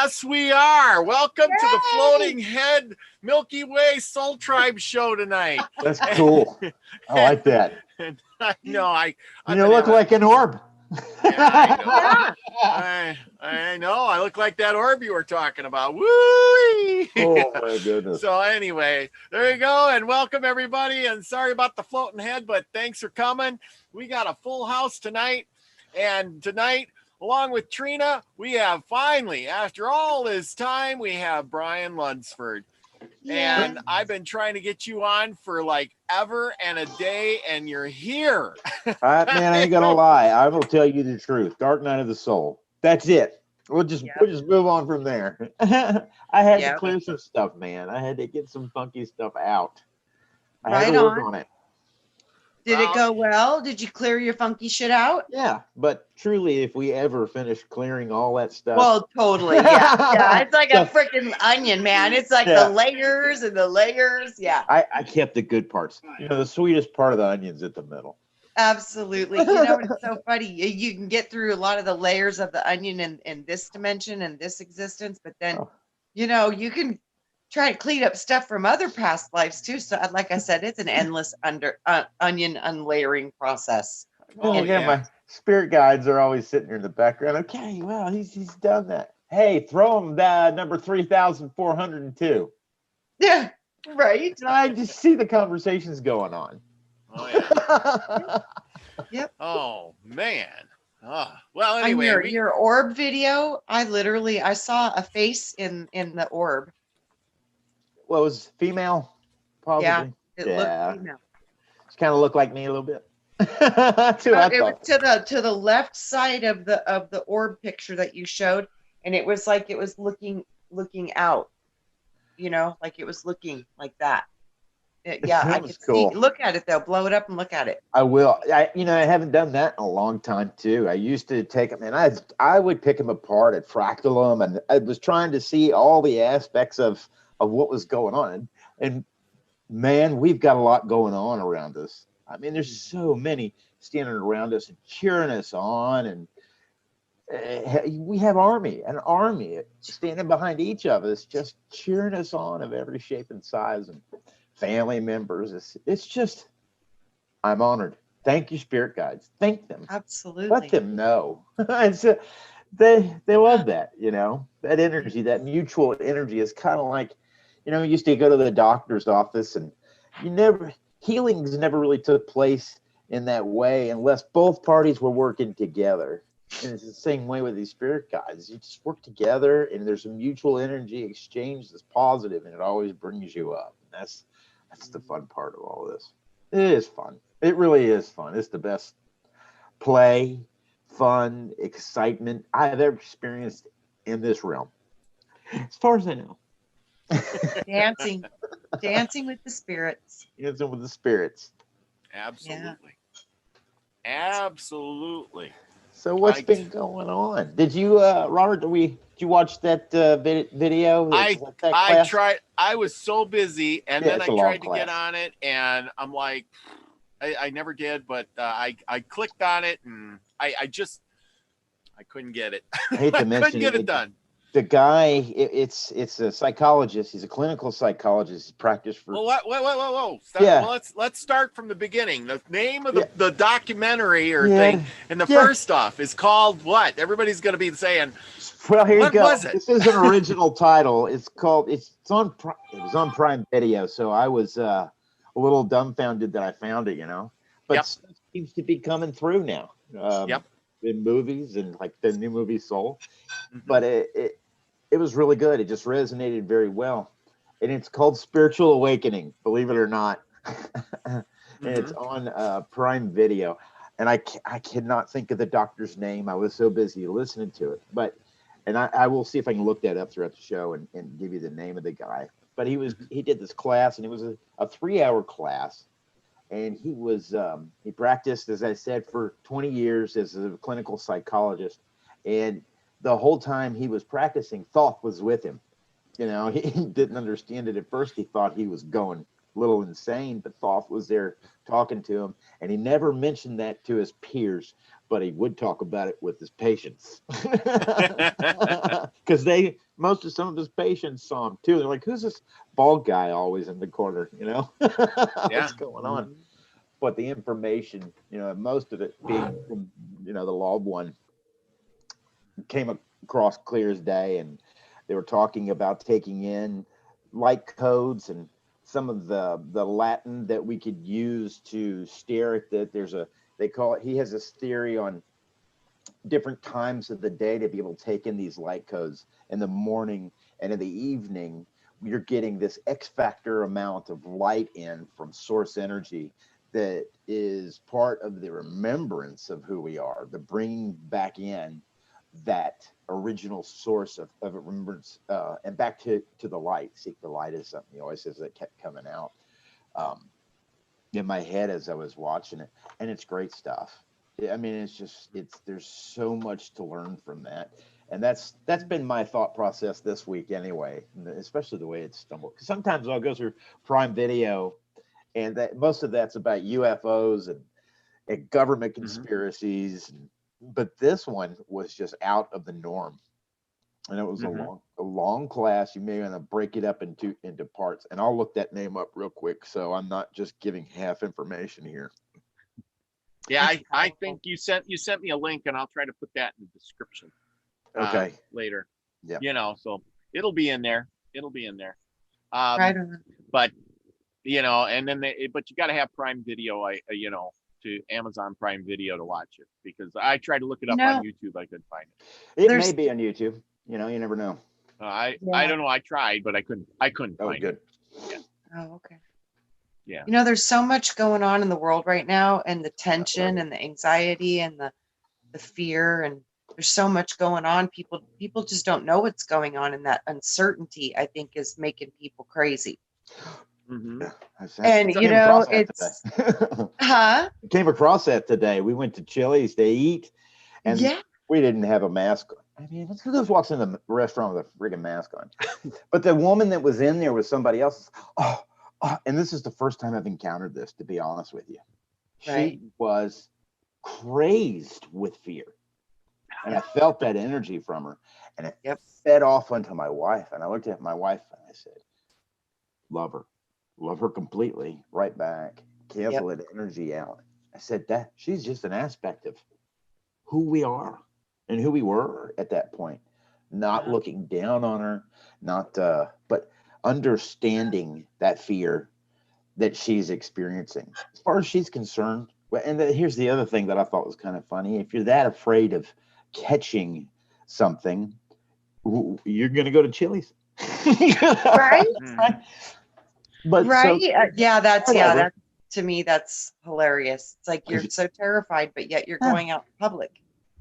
Yes, we are. Welcome to the Yay! Floating Head Milky Way Soul Tribe show tonight. That's cool. I like that. And I know You look like an orb. Yeah, I know. Yeah. I know. I look like that orb you were talking about. Woo! Oh my goodness. So anyway, there you go, and welcome everybody. And sorry about the floating head, but thanks for coming. We got a full house tonight, and tonight, along with Trina, we have finally, after all this time, we have Brian Lunsford. Yeah. And I've been trying to get you on for like ever and a day, and you're here. Man, I ain't gonna lie. I will tell you the truth. Dark Night of the Soul. That's it. We'll just move on from there. I had to clear some stuff, man. I had to get some funky stuff out. I had to work on it. Did it go well? Did you clear your funky shit out? Yeah, but truly, if we ever finish clearing all that stuff. Well, totally. Yeah. It's like a freaking onion, man. It's like the layers and the layers. Yeah. I kept the good parts. The sweetest part of the onion's at the middle. Absolutely. It's so funny. You can get through a lot of the layers of the onion in this dimension and this existence, but then, you can try to clean up stuff from other past lives too. So, like I said, it's an endless onion unlayering process. Oh yeah, my spirit guides are always sitting there in the background. Okay, well, he's done that. Hey, throw him number 3,402. Yeah, right. I just see the conversations going on. Oh yeah. Yep. Oh man. Well, anyway, on your orb video, I saw a face in the orb. Well, it was female, probably. Yeah, it looked female. She kind of looked like me a little bit. It was to the left side of the orb picture that you showed, and it was like it was looking out. Like it was looking like that. I could see. Look at it though. Blow it up and look at it. I will. I haven't done that in a long time too. I used to take them, and I would pick them apart and fractal them, and I was trying to see all the aspects of what was going on. And man, we've got a lot going on around us. I mean, there's so many standing around us and cheering us on, and we have an army standing behind each of us, just cheering us on of every shape and size, and family members. It's just, I'm honored. Thank you, spirit guides. Thank them. Absolutely. Let them know. They love that, that energy, that mutual energy is kind of like, you used to go to the doctor's office, and healings never really took place in that way unless both parties were working together. And it's the same way with these spirit guides. You just work together, and there's a mutual energy exchange that's positive, and it always brings you up. And that's the fun part of all this. It is fun. It really is fun. It's the best play, fun, excitement I've ever experienced in this realm, as far as I know. Dancing with the spirits. Dancing with the spirits. Absolutely. Yeah. Absolutely. So what's been going on? Did you, Robert? Did you watch that video? I tried. I was so busy, and then I tried to get on it, and I'm like, I never did, but I clicked on it, and I couldn't get it. I hate to mention couldn't get it done. The guy, it's a psychologist. He's a clinical psychologist. He practiced for. Well, whoa. Well, let's start from the beginning. The name of the documentary thing, and the first off is called what? Everybody's going to be saying. Well, here you go. Was it? This is an original title. It's called. It was on Prime Video, so I was a little dumbfounded that I found it. But stuff seems to be coming through now. In movies and like the new movie Soul, but it was really good. It just resonated very well, and it's called Spiritual Awakening, believe it or not. And it's on Prime Video, and I cannot think of the doctor's name. I was so busy listening to it, and I will see if I can look that up throughout the show and give you the name of the guy. But he did this class, and it was a 3-hour class. And he practiced, as I said, for 20 years as a clinical psychologist. And the whole time he was practicing, Thoth was with him. He didn't understand it at first. He thought he was going a little insane, but Thoth was there talking to him. And he never mentioned that to his peers. but he would talk about it with his patients. Because some of his patients saw him too. They're like, who's this bald guy always in the corner? What's going on? But the information, most of it being from, the loved one, came across clear as day. And they were talking about taking in light codes and some of the Latin that we could use to stare at that. He has this theory on different times of the day to be able to take in these light codes. In the morning and in the evening, you're getting this X factor amount of light in from source energy that is part of the remembrance of who we are, the bringing back in that original source of remembrance, and back to the light. Seek the light is something he always says that kept coming out in my head as I was watching it, and it's great stuff. I mean, there's so much to learn from that, and that's been my thought process this week anyway, especially the way it's stumbled. Because sometimes I'll go through Prime Video, and that most of that's about UFOs and government conspiracies, but this one was just out of the norm, and it was a long class. You may want to break it up into parts, and I'll look that name up real quick, so I'm not just giving half information here. Yeah, I think you sent me a link, and I'll try to put that in the description. Okay. Later. Yeah. So it'll be in there. I don't know. But and then but you got to have Prime Video, to Amazon Prime Video to watch it, because I tried to look it up on YouTube. I couldn't find it. It may be on YouTube. You never know. I don't know. I tried, but I couldn't find it. Yeah. Oh, okay. Yeah. There's so much going on in the world right now, and the tension and the anxiety and the fear, and there's so much going on. People just don't know what's going on, and that uncertainty, I think, is making people crazy. Yeah, and it's I came across that today. We went to Chili's to eat, and we didn't have a mask on. I mean, who just walks in the restaurant with a friggin' mask on? But the woman that was in there was somebody else. And this is the first time I've encountered this, to be honest with you. Right. She was crazed with fear, and I felt that energy from her, and it fed off onto my wife. And I looked at my wife and I said, love her completely, right back, cancel that energy out. I said, that she's just an aspect of who we are and who we were at that point, not looking down on her, but understanding that fear that she's experiencing. As far as she's concerned, and here's the other thing that I thought was kind of funny. If you're that afraid of catching something, you're going to go to Chili's. Right? But that to me, that's hilarious. It's like you're so terrified, but yet you're going out in public.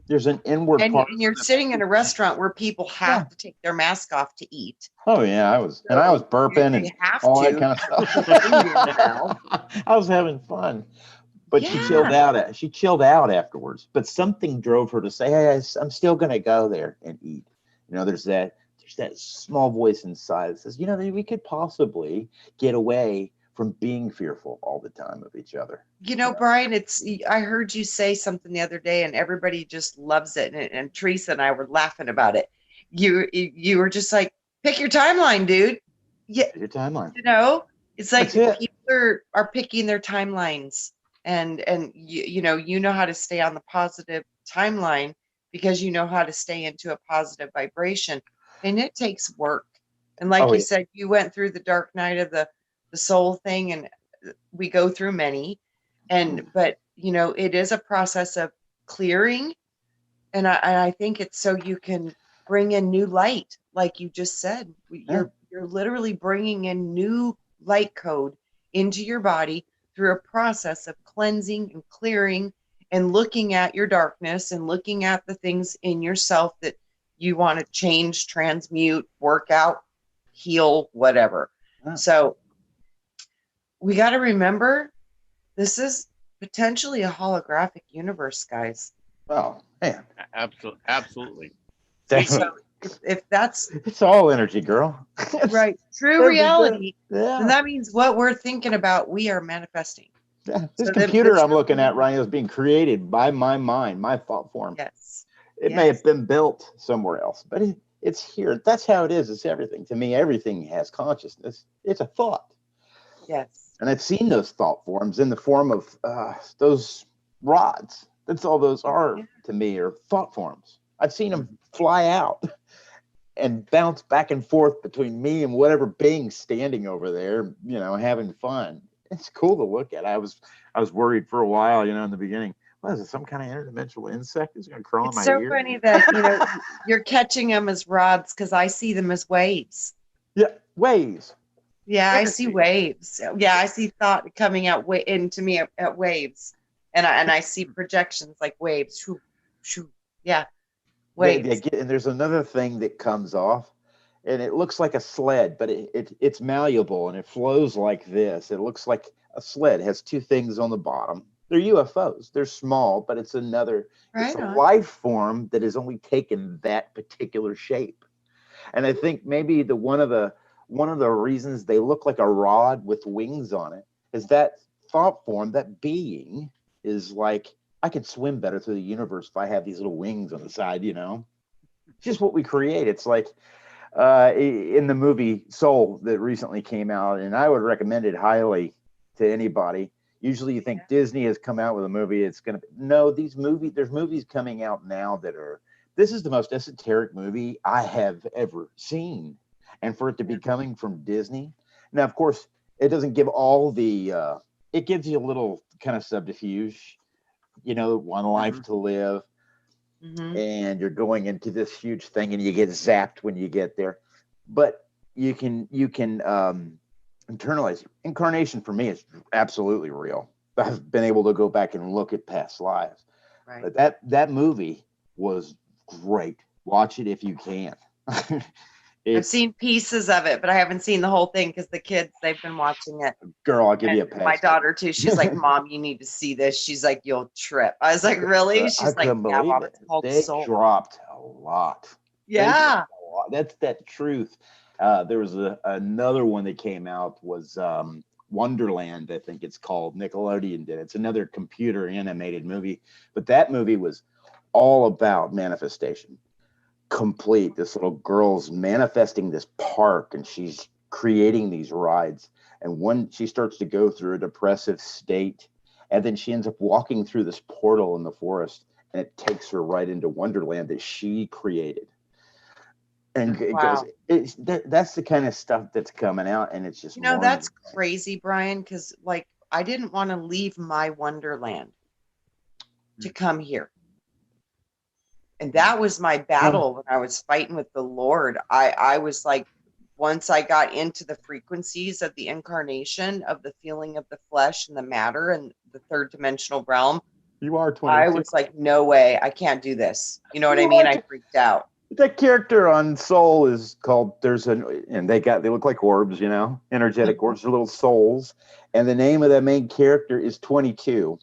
There's an inward part, and you're sitting in a restaurant where people have to take their mask off to eat. Oh yeah, I was burping and all that kind of stuff. I was having fun, but she chilled out afterwards. But something drove her to say, "Hey, I'm still going to go there and eat." There's that small voice inside that says, we could possibly get away from being fearful all the time of each other. Brian, I heard you say something the other day, and everybody just loves it. And Teresa and I were laughing about it. You were just like, pick your timeline, dude. Yeah, your timeline. It's like people are picking their timelines, and you know how to stay on the positive timeline because you know how to stay into a positive vibration, and it takes work. And like you said, you went through the dark night of the soul thing, and we go through many, but it is a process of clearing, and I think it's so you can bring in new light, like you just said. You're literally bringing in new light code into your body through a process of cleansing and clearing and looking at your darkness and looking at the things in yourself that you want to change, transmute, work out, heal, whatever. So we got to remember, this is potentially a holographic universe, guys. Oh, man. Absolutely. So if that's... It's all energy, girl. Right. True reality. Yeah. And that means what we're thinking about, we are manifesting. This So then computer this- I'm looking at right now is being created by my mind, my thought form. Yes. It may have been built somewhere else, but it's here. That's how it is. It's everything. To me, everything has consciousness. It's a thought. Yes. And I've seen those thought forms in the form of those rods. That's all those are to me, are thought forms. I've seen them fly out and bounce back and forth between me and whatever being standing over there, having fun. It's cool to look at. I was worried for a while, in the beginning. What is it? Some kind of interdimensional insect is going to crawl in my ear? It's so funny that you're catching them as rods, because I see them as waves. Yeah, waves. Yeah, I see waves. Yeah, I see thought coming out into me at waves, and I see projections like waves. Shoo, shoo. Yeah, waves. And there's another thing that comes off, and it looks like a sled, but it's malleable and it flows like this. It looks like a sled. It has two things on the bottom. They're UFOs. They're small, but it's a life form that has only taken that particular shape. And I think maybe one of the reasons they look like a rod with wings on it is that thought form, that being is like, I could swim better through the universe if I have these little wings on the side, just what we create. It's like in the movie Soul that recently came out, and I would recommend it highly to anybody. Usually you think Disney has come out with a movie, there's movies coming out now this is the most esoteric movie I have ever seen. And for it to be coming from Disney. Now, of course, it doesn't give all it gives you a little kind of subterfuge, one life to live. And you're going into this huge thing and you get zapped when you get there. But you can internalize. Incarnation for me is absolutely real. I've been able to go back and look at past lives. Right. But that movie was great. Watch it if you can. I've seen pieces of it, but I haven't seen the whole thing because the kids, they've been watching it. Girl, I'll give you a pass. My daughter too. She's like, Mom, you need to see this. She's like, you'll trip. I was like, really? She's like, yeah, Mom, it's called Soul. They dropped a lot. Yeah. That's that truth. There was another one that came out was Wonderland, I think it's called. Nickelodeon did it. It's another computer animated movie, but that movie was all about manifestation. Complete. This little girl's manifesting this park, and she's creating these rides. And when she starts to go through a depressive state, and then she ends up walking through this portal in the forest, and it takes her right into Wonderland that she created. And it goes, that's the kind of stuff that's coming out, and it's just that's crazy, Brian, because like I didn't want to leave my Wonderland to come here. And that was my battle when I was fighting with the Lord. I was like, once I got into the frequencies of the incarnation, of the feeling of the flesh and the matter and the third dimensional realm, you are 22. I was like, no way, I can't do this. You know what I mean? I freaked out. That character on Soul is called, and they look like orbs, energetic orbs, they're little souls. And the name of that main character is 22.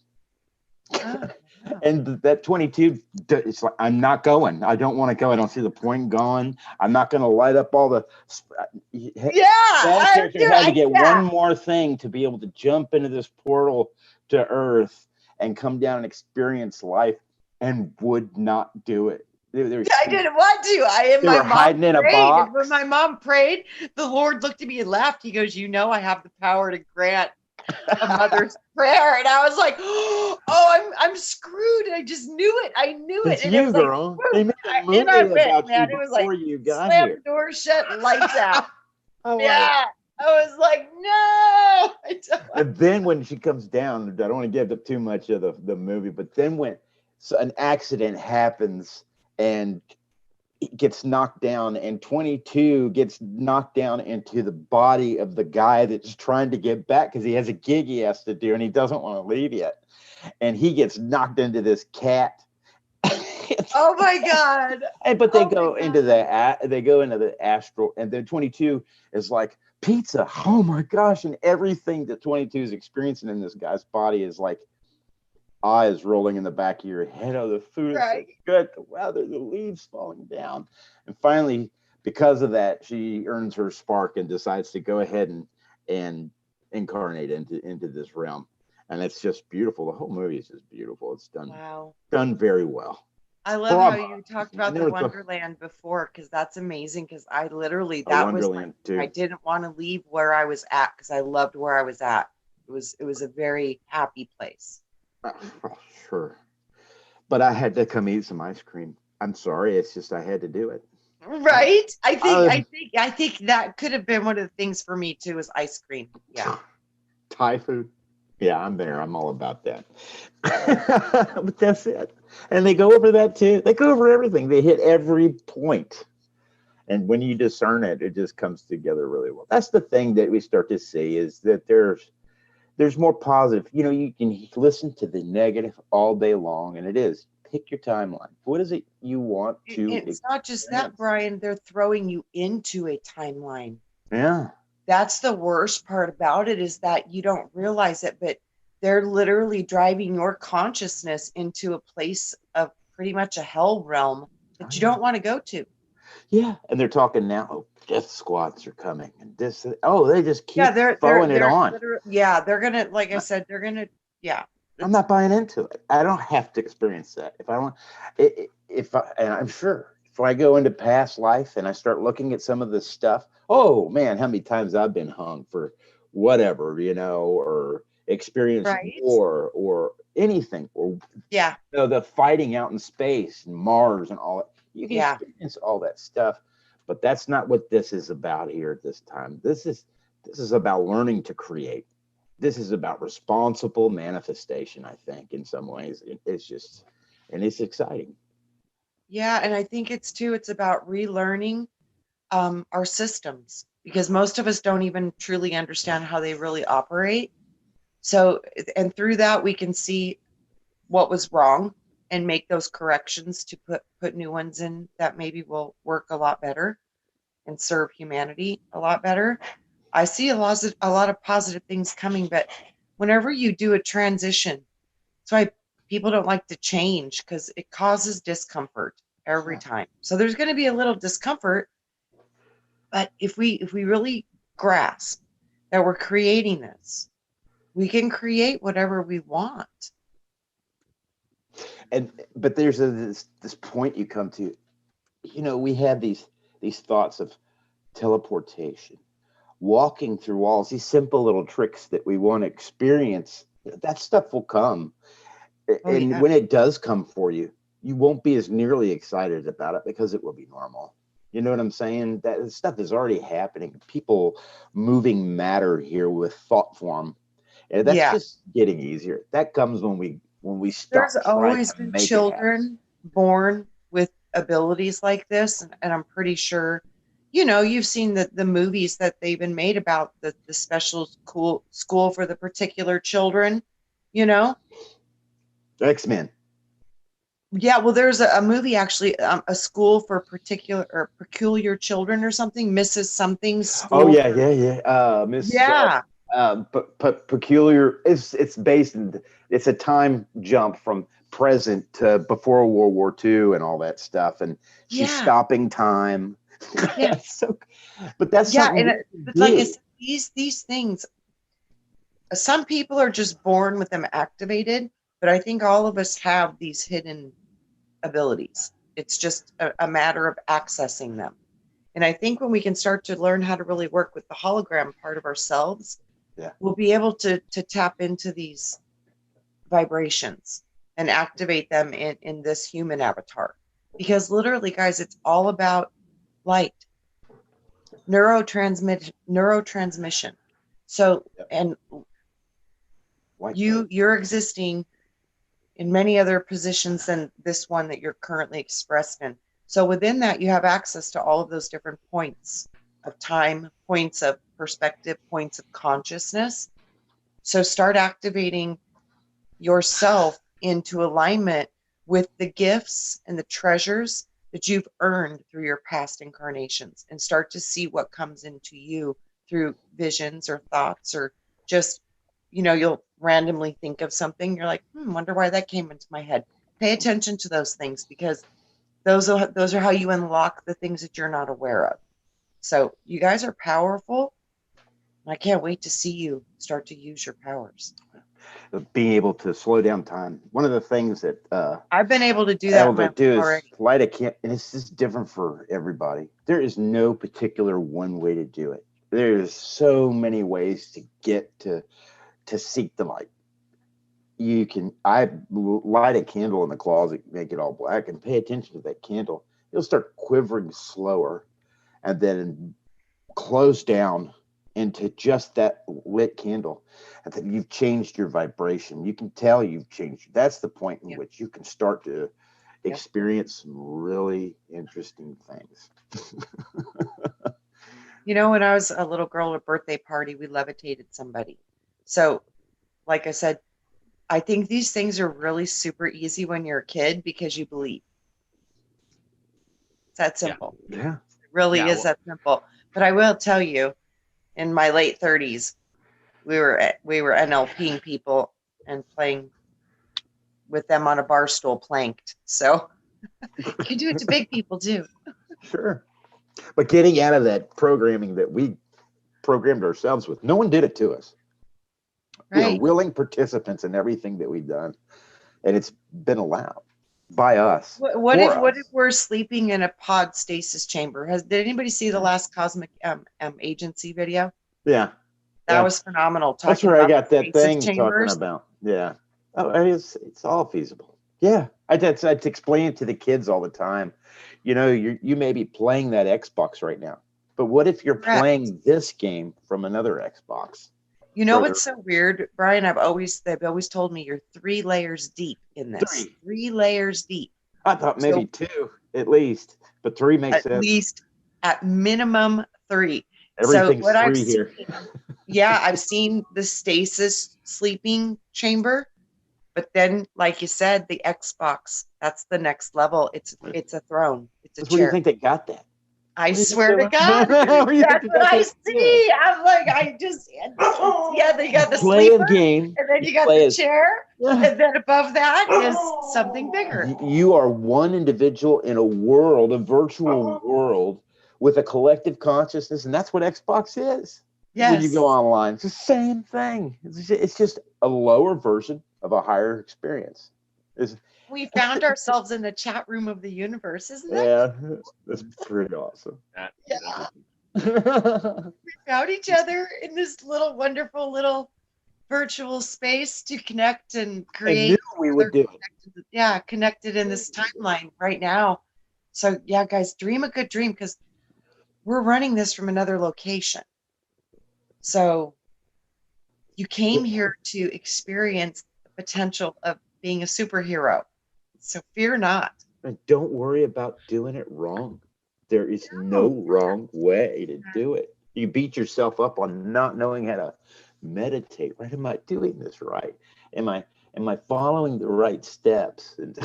And that 22, it's like, I'm not going. I don't want to go. I don't see the point in going. I'm not going to light up all the. That character had to get one more thing to be able to jump into this portal to Earth and come down and experience life, and would not do it. I didn't want to. They were hiding in a box. When my mom prayed, the Lord looked at me and laughed. He goes, I have the power to grant a mother's prayer. And I was like, oh, I'm screwed. I just knew it. I knew it. It's you, girl. They made a movie about you before you got slam here. The door shut, lights out. I was like, no. And then when she comes down, I don't want to give up too much of the movie, but then when an accident happens and it gets knocked down, and 22 gets knocked down into the body of the guy that's trying to get back because he has a gig he has to do and he doesn't want to leave yet. And he gets knocked into this cat. Oh my God. But they go into the astral, and then 22 is like, pizza. Oh my gosh. And everything that 22 is experiencing in this guy's body is like eyes rolling in the back of your head. Oh, the food is so good. The weather, the leaves falling down. And finally, because of that, she earns her spark and decides to go ahead and incarnate into this realm. and it's just beautiful. The whole movie is just beautiful. It's Wow. done very well. I love how Bravo. you talked I about the never thought Wonderland before, because that's amazing. Because I literally, a that was Wonderland I too. didn't want to leave where I was at because I loved where I was at. It was a very happy place. Oh, sure, but I had to come eat some ice cream. I'm sorry, it's just I had to do it. Right? Uh, I think that could have been one of the things for me too, was ice cream. Yeah. Thai food. Yeah, I'm there. I'm all about that. But that's it. And they go over that too. They go over everything. They hit every point. And when you discern it, it just comes together really well. That's the thing that we start to see, is that there's more positive. You know, you can listen to the negative all day long, and it is pick your timeline. What is it you want to It's not just that, experience? Brian, they're throwing you into a timeline. Yeah. That's the worst part about it, is that you don't realize it, but they're literally driving your consciousness into a place of pretty much a hell realm Oh, that you yeah. don't want to go to. Yeah, and they're talking now. Oh, death squads are coming, and this. Oh, they just keep Yeah, throwing it on. they're gonna, like I said, they're gonna, yeah. I'm not buying into it. I don't have to experience that. If I don't, and I'm sure if I go into past life and I start looking at some of this stuff, oh man, how many times I've been hung for whatever, or experienced Right. war or anything, or Yeah. the fighting out in space and Mars and all that. You can Yeah. experience all that stuff, but that's not what this is about here at this time. This is about learning to create. This is about responsible manifestation, I think, in some ways. It's just, and it's exciting. Yeah, and I think it's about relearning our systems, because most of us don't even truly understand how they really operate. So, and through that, we can see what was wrong and make those corrections to put new ones in that maybe will work a lot better and serve humanity a lot better. I see a lot of positive things coming, but whenever you do a transition, that's why people don't like to change, because it causes discomfort every time. So there's going to be a little discomfort, but if we really grasp that we're creating this, we can create whatever we want. But there's this point you come to. We have these thoughts of teleportation, walking through walls, these simple little tricks that we want to experience. That stuff will come. Oh And yeah. when it does come for you, you won't be as nearly excited about it because it will be normal. You know what I'm saying? That stuff is already happening. People moving matter here with thought form. And that's Yeah. just getting easier. That comes when we There's stop trying always to been make it happen. children born with abilities like this, and I'm pretty sure, you've seen the movies that they've been made about the special school for the particular children, you know? X-Men. Yeah, well, there's a movie actually, a school for particular or peculiar children or something, Mrs. Something Oh School. yeah, yeah, yeah. Miss Yeah, but peculiar. It's based in. It's a time jump from present to before World War II and all that stuff, and she's yeah, stopping time. yeah, So, but that's yeah. something And we can but like I do. said, these things, some people are just born with them activated, but I think all of us have these hidden abilities. It's just a matter of accessing them. And I think when we can start to learn how to really work with the hologram part of ourselves, Yeah. we'll be able to tap into these vibrations and activate them in this human avatar. Because literally, guys, it's all about light, neurotransmission. So, Yep. and White light. you're existing in many other positions than this one that you're currently expressed in. So within that, you have access to all of those different points of time, points of perspective, points of consciousness. So start activating yourself into alignment with the gifts and the treasures that you've earned through your past incarnations, and start to see what comes into you through visions or thoughts, or just, you'll randomly think of something. You're like, wonder why that came into my head. Pay attention to those things, because those are how you unlock the things that you're not aware of. So you guys are powerful. I can't wait to see you start to use your powers. being able to slow down time. One of the things that I've been able to do that already. Light a candle, and it's just different for everybody. There is no particular one way to do it. There's so many ways to get to seek the light. I light a candle in the closet, make it all black, and pay attention to that candle. It'll start quivering slower, and then close down into just that lit candle. And then you've changed your vibration. You can tell you've changed. That's the point in which you can start to experience some really interesting things. When I was a little girl at a birthday party, we levitated somebody. So, like I said, I think these things are really super easy when you're a kid because you believe. It's that simple. Yeah. It really is that simple. But I will tell you, in my late 30s, we were NLPing people and playing with them on a bar stool planked. So you can do it to big people too. Sure. But getting out of that programming that we programmed ourselves with, no one did it to us. Right. We are willing participants in everything that we've done, and it's been allowed by us. What if we're sleeping in a pod stasis chamber? Did anybody see the last Cosmic Agency video? Yeah. That was phenomenal. That's where I got that thing talking about. Yeah. Oh, it's all feasible. Yeah. I'd explain it to the kids all the time. You may be playing that Xbox right now, but what if you're playing this game from another Xbox? What's so weird, Brian? they've always told me you're 3 layers deep in this. 3 layers deep. I thought maybe 2 at least, but 3 makes sense. At least, at minimum 3. Everything's 3 here. I've seen the stasis sleeping chamber, but then, like you said, the Xbox, that's the next level. It's a throne. It's a chair. Where do you think they got that? I swear to God, that's what I see. I'm like, they got the sleeper, game, and then you got the chair, and then above that is something bigger. You are one individual in a virtual world with a collective consciousness, and that's what Xbox is. Yes. When you go online, it's the same thing. It's just a lower version of a higher experience. We found ourselves in the chat room of the universe, isn't it? Yeah, that's pretty awesome. Yeah. We found each other in this little wonderful little virtual space to connect and create. I knew we would do it. Yeah, connected in this timeline right now. So yeah, guys, dream a good dream because we're running this from another location. So you came here to experience the potential of being a superhero. So fear not. And don't worry about doing it wrong. There is no wrong way to do it. You beat yourself up on not knowing how to meditate. Right? Am I doing this right? Am I following the right steps? And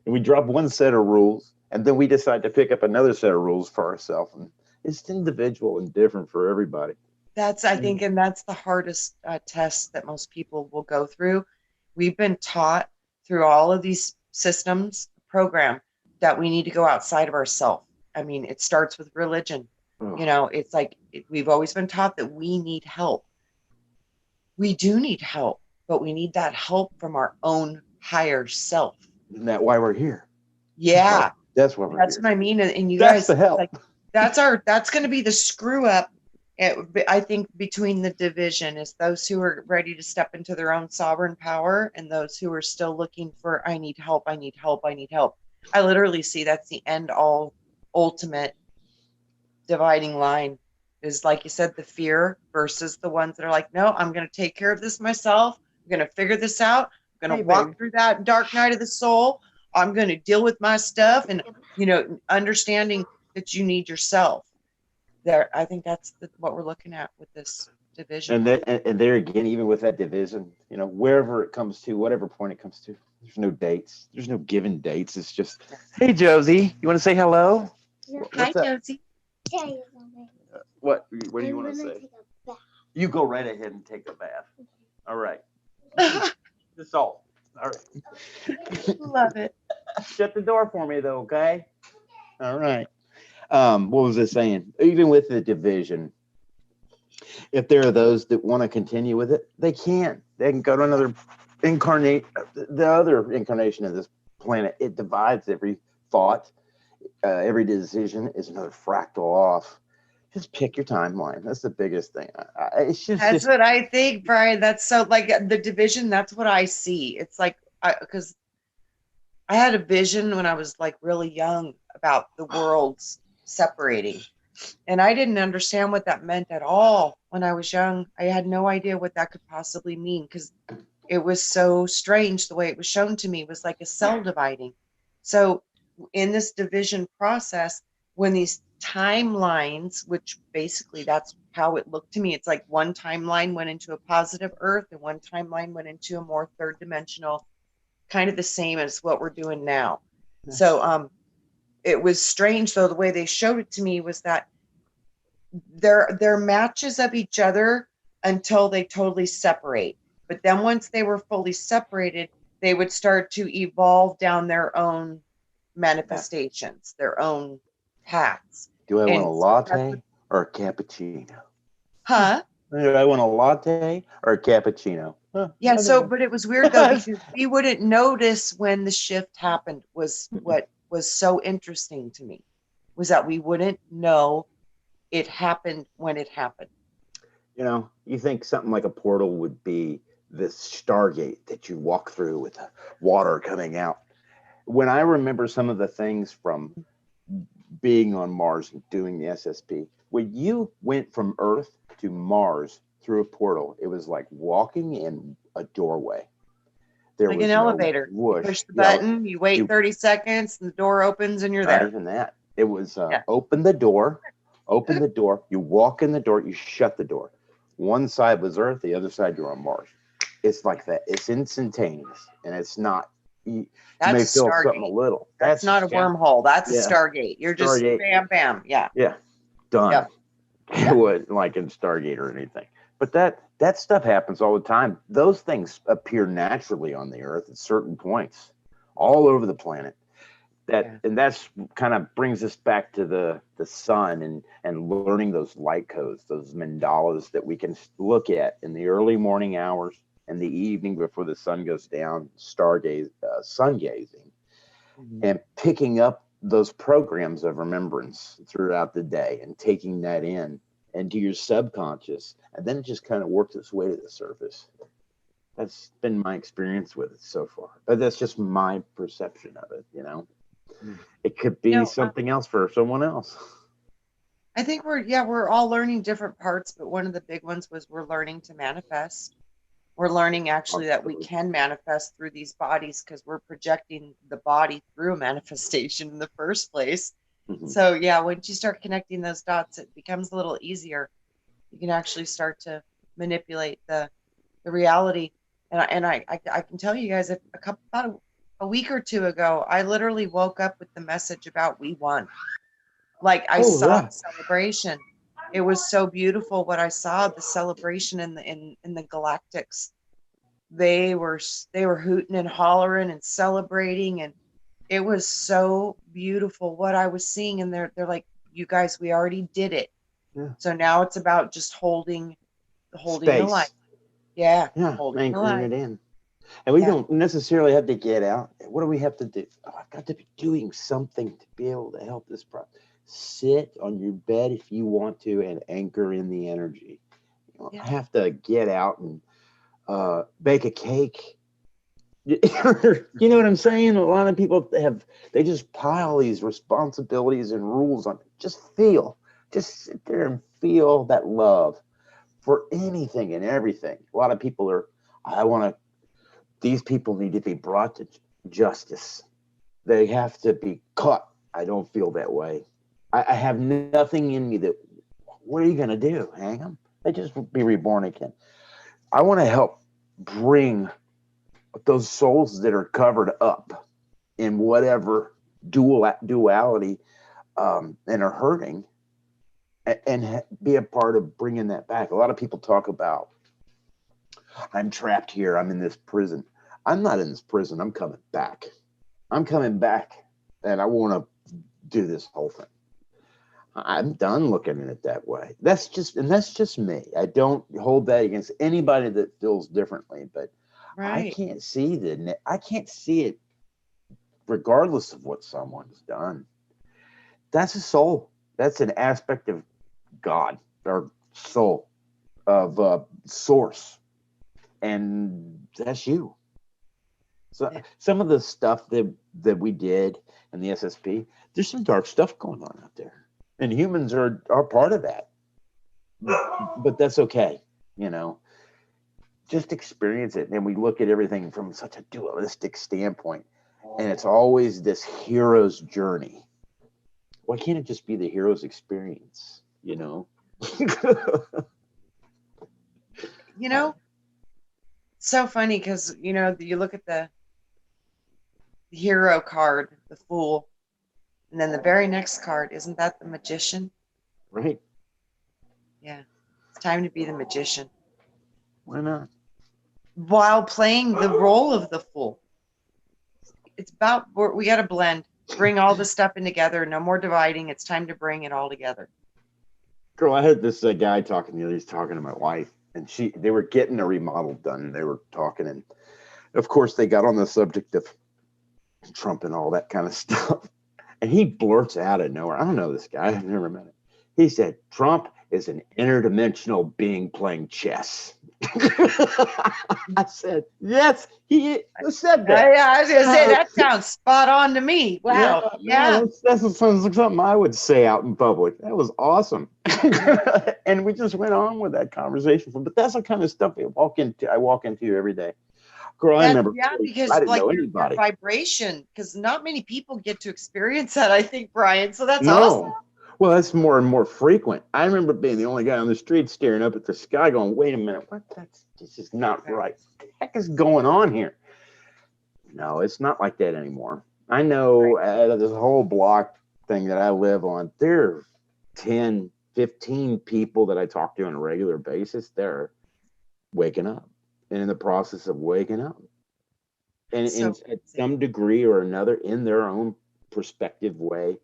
we drop one set of rules, and then we decide to pick up another set of rules for ourselves. And it's individual and different for everybody. I think, and that's the hardest test that most people will go through. We've been taught through all of these systems, program, that we need to go outside of ourselves. I mean, it starts with religion. It's like we've always been taught that we need help. We do need help, but we need that help from our own higher self. Isn't that why we're here? Yeah. That's what I mean. And you that's guys, the help. That's going to be the screw up. I think between the division is those who are ready to step into their own sovereign power and those who are still looking for, I need help, I need help, I need help. I literally see that's the end all ultimate dividing line is, like you said, the fear versus the ones that are like, no, I'm going to take care of this myself. I'm going to figure this out. I'm going to walk through that dark night of the soul. I'm going to deal with my stuff and, understanding that you need yourself. I think that's what we're looking at with this division. And there again, even with that division, wherever it comes to, whatever point it comes to, there's no dates. There's no given dates. It's just, hey, Josie, you want to say hello? Yeah. Hi, Josie. What do you want to say? You go right ahead and take a bath. All right. That's all. All right. Love it. Shut the door for me, though, okay? All right. What was I saying? Even with the division, if there are those that want to continue with it, they can. They can go to another the other incarnation of this planet. It divides every thought, every decision is another fractal off. Just pick your timeline. That's the biggest thing. That's what I think, Brian. That's so like the division. That's what I see. It's like, because I had a vision when I was like really young about the worlds separating. And I didn't understand what that meant at all when I was young. I had no idea what that could possibly mean because it was so strange. The way it was shown to me it was like a cell dividing. So in this division process, when these timelines, which basically that's how it looked to me, it's like one timeline went into a positive Earth and one timeline went into a more third dimensional, kind of the same as what we're doing now. Yes. So it was strange though, the way they showed it to me was that they're matches of each other until they totally separate. But then once they were fully separated, they would start to evolve down their own manifestations, their own paths. Do I want a latte or a cappuccino? Huh? Do I want a latte or a cappuccino? Huh, yeah, so, but it was weird though, because we wouldn't notice when the shift happened was what was so interesting to me, was that we wouldn't know it happened when it happened. You know, you think something like a portal would be this Stargate that you walk through with the water coming out. When I remember some of the things from being on Mars and doing the SSP, when you went from Earth to Mars through a portal, it was like walking in a doorway. There like was an elevator. You push the button, you wait 30 seconds, and the door opens, and you're there. Not even that. It was open the door, you walk in the door, you shut the door. One side was Earth, the other side you're on Mars. It's like that. It's instantaneous, and it's not. You may feel Stargate. something a little. That's not a wormhole. That's a Stargate. You're just bam, bam. Yeah. Yeah. Done. Yep. It wasn't like in Stargate or anything. But that stuff happens all the time. Those things appear naturally on the Earth at certain points, all over the planet. And that's kind of brings us back to the sun and learning those light codes, those mandalas that we can look at in the early morning hours and the evening before the sun goes down, sun gazing, and picking up those programs of remembrance throughout the day and taking that in into your subconscious, and then it just kind of works its way to the surface. That's been my experience with it so far, but that's just my perception of it. You know, it could be something else for someone else. I think we're all learning different parts, but one of the big ones was we're learning to manifest. We're learning actually that we can manifest through these bodies because we're projecting the body through a manifestation in the first place. So once you start connecting those dots, it becomes a little easier. You can actually start to manipulate the reality. And I can tell you guys about a week or two ago, I literally woke up with the message about we won. Like I saw the celebration. It was so beautiful what I saw, the celebration in the galactics. They were hooting and hollering and celebrating, and it was so beautiful what I was seeing. And they're like, you guys, we already did it. Yeah. So now it's about just holding the light. Yeah. Anchoring it in. And we don't necessarily have to get out. What do we have to do? Oh, I've got to be doing something to be able to help this process. Sit on your bed if you want to and anchor in the energy. You don't have to get out and bake a cake. You know what I'm saying? A lot of people they just pile these responsibilities and rules on. Just sit there and feel that love for anything and everything. A lot of people these people need to be brought to justice. They have to be caught. I don't feel that way. I have nothing in me that, what are you going to do? Hang them? They just be reborn again. I want to help bring those souls that are covered up in whatever duality and are hurting and be a part of bringing that back. A lot of people talk about, I'm trapped here. I'm in this prison. I'm not in this prison. I'm coming back. And I want to do this whole thing. I'm done looking at it that way. That's just me. I don't hold that against anybody that feels differently, but I Right. can't see it regardless of what someone's done. That's a soul. That's an aspect of God or soul of source, and that's you. So Yeah. some of the stuff that we did in the SSP, there's some dark stuff going on out there, and humans are part of that. But that's okay, you know. Just experience it, and we look at everything from such a dualistic standpoint, and it's always this hero's journey. Why can't it just be the hero's experience? You know. You know, so funny because you know you look at the hero card, the fool, and then the very next card, isn't that the magician? Right. Yeah, it's time to be the magician Why not? while playing the role of the fool. It's about we got to blend, bring all the stuff in together. No more dividing. It's time to bring it all together. Girl, I heard this guy talking the other day. He's talking to my wife, and they were getting a remodel done, and they were talking, and of course they got on the subject of Trump and all that kind of stuff. And he blurts out of nowhere, I don't know this guy, I've never met him. He said, Trump is an interdimensional being playing chess. I said, yes, he said that. Yeah, I was gonna say that sounds spot on to me. Wow. Yeah. That's sounds like something I would say out in public. That was awesome. And we just went on with that conversation. But that's the kind of stuff I walk into every day. Girl, I remember. Yeah, because I didn't like know your anybody. vibration, because not many people get to experience that, I think, Brian. So that's No. awesome. Well, that's more and more frequent. I remember being the only guy on the street staring up at the sky going, wait a minute, this is not right. What the heck is going on here? No, it's not like that anymore. I know this whole block thing that I live on, there are 10, 15 people that I talk to on a regular basis. They're waking up and in the process of waking up. And at some degree or another, in their own perspective way,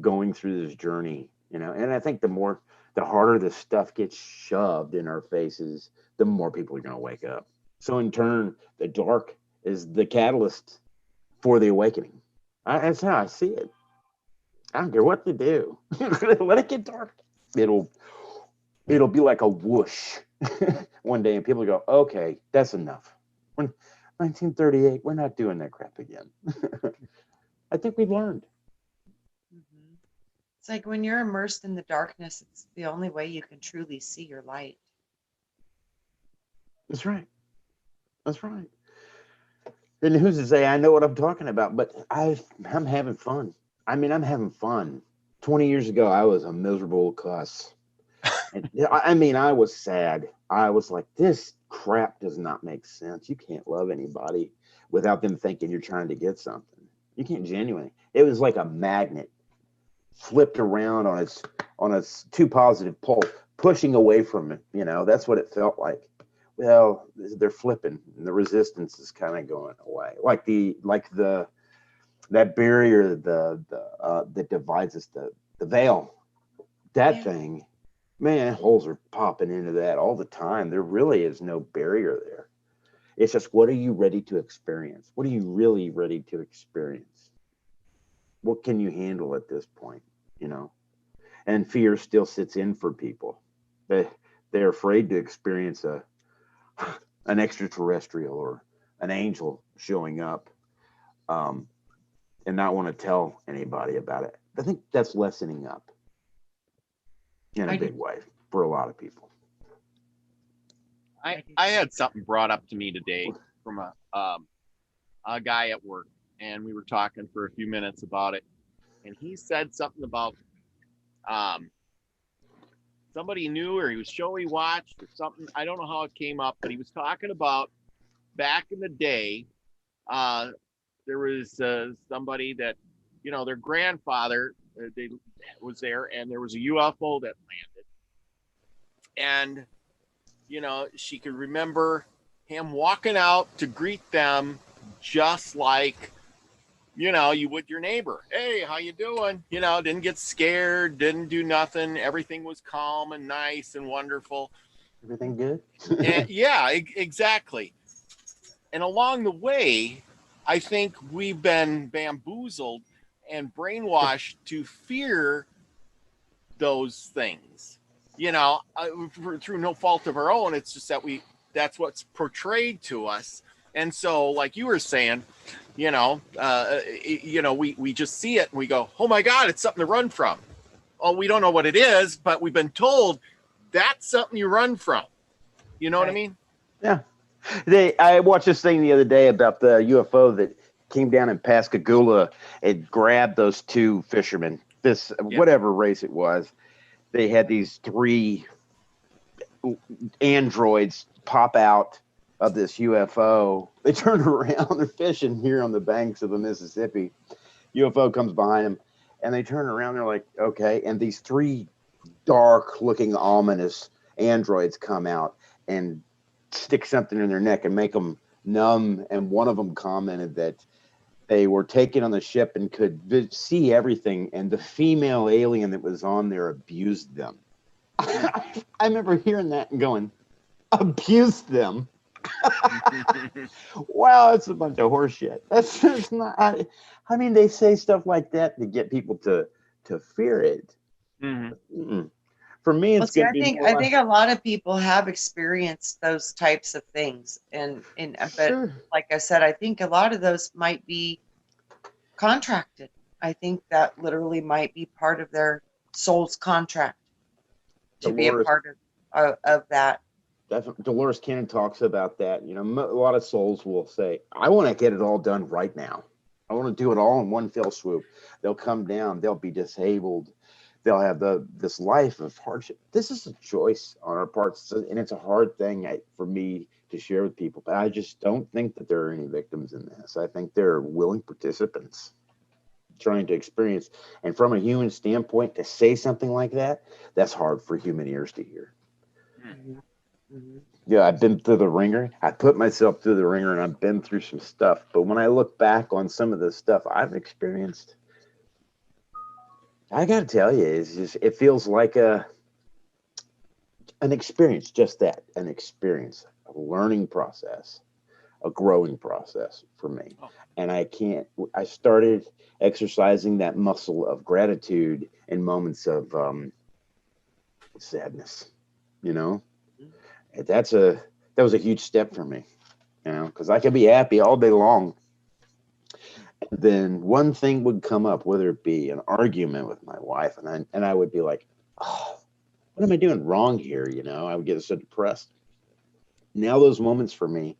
going through this journey, you know. And I think the harder this stuff gets shoved in our faces, the more people are going to wake up. So in turn, the dark is the catalyst for the awakening. That's how I see it. I don't care what they do. Let it get dark. It'll be like a whoosh one day, and people go, okay, that's enough. 1938, we're not doing that crap again. I think we've learned. It's like when you're immersed in the darkness, it's the only way you can truly see your light. That's right. That's right. And who's to say I know what I'm talking about? But I'm having fun. I mean, I'm having fun. 20 years ago, I was a miserable cuss. And, I mean, I was sad. I was like, this crap does not make sense. You can't love anybody without them thinking you're trying to get something. You can't genuinely. It was like a magnet flipped around on its two positive pole, pushing away from it. You know, that's what it felt like. Well, they're flipping, and the resistance is kind of going away, like that barrier that divides us, the veil, that thing. Man, holes are popping into that all the time. There really is no barrier there. It's just, what are you ready to experience? What are you really ready to experience? What can you handle at this point? You know, and fear still sits in for people. They're afraid to experience an extraterrestrial or an angel showing up, and not want to tell anybody about it. I think that's lessening up in a big way for a lot of people. I had something brought up to me today from a guy at work, and we were talking for a few minutes about it, and he said something about somebody knew, or he was show he watched or something. I don't know how it came up, but he was talking about back in the day, there was somebody that, you know, their grandfather was there, and there was a UFO that landed, and you know, she could remember him walking out to greet them, just like you would your neighbor. Hey, how you doing? Didn't get scared, didn't do nothing. Everything was calm and nice and wonderful. Everything good? And yeah, exactly. And along the way, I think we've been bamboozled and brainwashed to fear those things, through no fault of our own. It's just that that's what's portrayed to us. And so, like you were saying, we just see it and we go, oh my God, it's something to run from. Oh, we don't know what it is, but we've been told that's something you run from. You know what I mean? Yeah. I watched this thing the other day about the UFO that came down in Pascagoula and grabbed those two fishermen, whatever race it was. They had these 3 androids pop out of this UFO. They turned around, they're fishing here on the banks of the Mississippi. UFO comes behind them and they turn around, they're like, okay. And these 3 dark looking ominous androids come out and stick something in their neck and make them numb. And one of them commented that they were taken on the ship and could see everything. And the female alien that was on there abused them. I remember hearing that and going, abused them. Wow, it's a bunch of horse shit. That's not. I mean, they say stuff like that to get people to fear it. Mm-hmm. For me, it's I think a lot of people have experienced those types of things, but sure. Like I said, I think a lot of those might be contracted. I think that literally might be part of their soul's contract to be a part of that. Definitely. Dolores Cannon talks about that. A lot of souls will say, I want to get it all done right now. I want to do it all in one fell swoop. They'll come down. They'll be disabled. They'll have this life of hardship. This is a choice on our parts, and it's a hard thing for me to share with people. But I just don't think that there are any victims in this. I think they're willing participants trying to experience. And from a human standpoint, to say something like that, that's hard for human ears to hear. Mm-hmm. Yeah, I've been through the ringer. I put myself through the ringer, and I've been through some stuff. But when I look back on some of the stuff I've experienced, I got to tell you, it feels like an experience, just that, an experience, a learning process, a growing process for me. And I started exercising that muscle of gratitude in moments of sadness, that was a huge step for me, because I could be happy all day long. And then one thing would come up, whether it be an argument with my wife, and I would be like, oh, what am I doing wrong here? I would get so depressed. Now those moments for me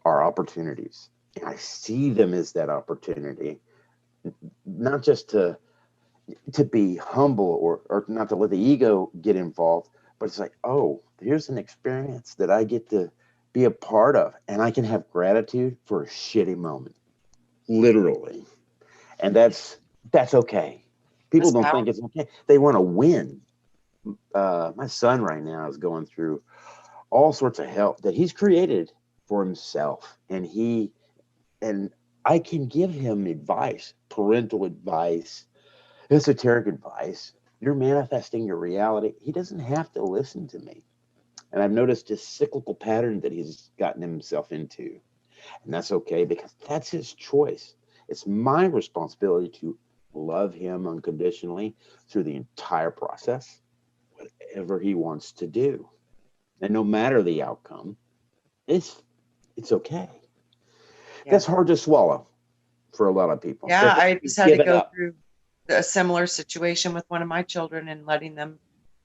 are opportunities. And I see them as that opportunity, not just to be humble or not to let the ego get involved, but it's like, oh, here's an experience that I get to be a part of, and I can have gratitude for a shitty moment, literally. And that's okay. People don't think it's okay. They want to win. My son right now is going through all sorts of help that he's created for himself, and I can give him advice, parental advice, esoteric advice. You're manifesting your reality. He doesn't have to listen to me. And I've noticed this cyclical pattern that he's gotten himself into. And that's okay, because that's his choice. It's my responsibility to love him unconditionally through the entire process, whatever he wants to do. And no matter the outcome, it's okay. Yeah. That's hard to swallow for a lot of people. Yeah, I just had to go through a similar situation with one of my children and letting them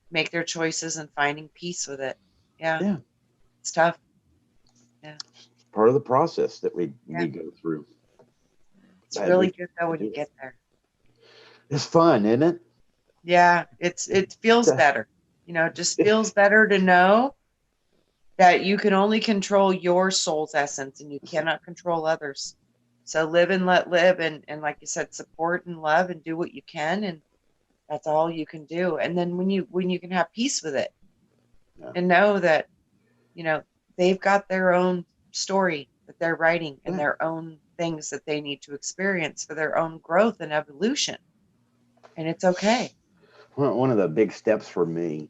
make their choices and finding peace with it. Yeah. It's tough. Yeah. It's part of the process that we go through. It's really good though when you get there. It's fun, isn't it? Yeah, it feels better. It just feels better to know that you can only control your soul's essence and you cannot control others. So live and let live, and like you said, support and love and do what you can, and that's all you can do. And then when you can have peace with it and know that, they've got their own story that they're writing and their own things that they need to experience for their own growth and evolution. And it's okay. One of the big steps for me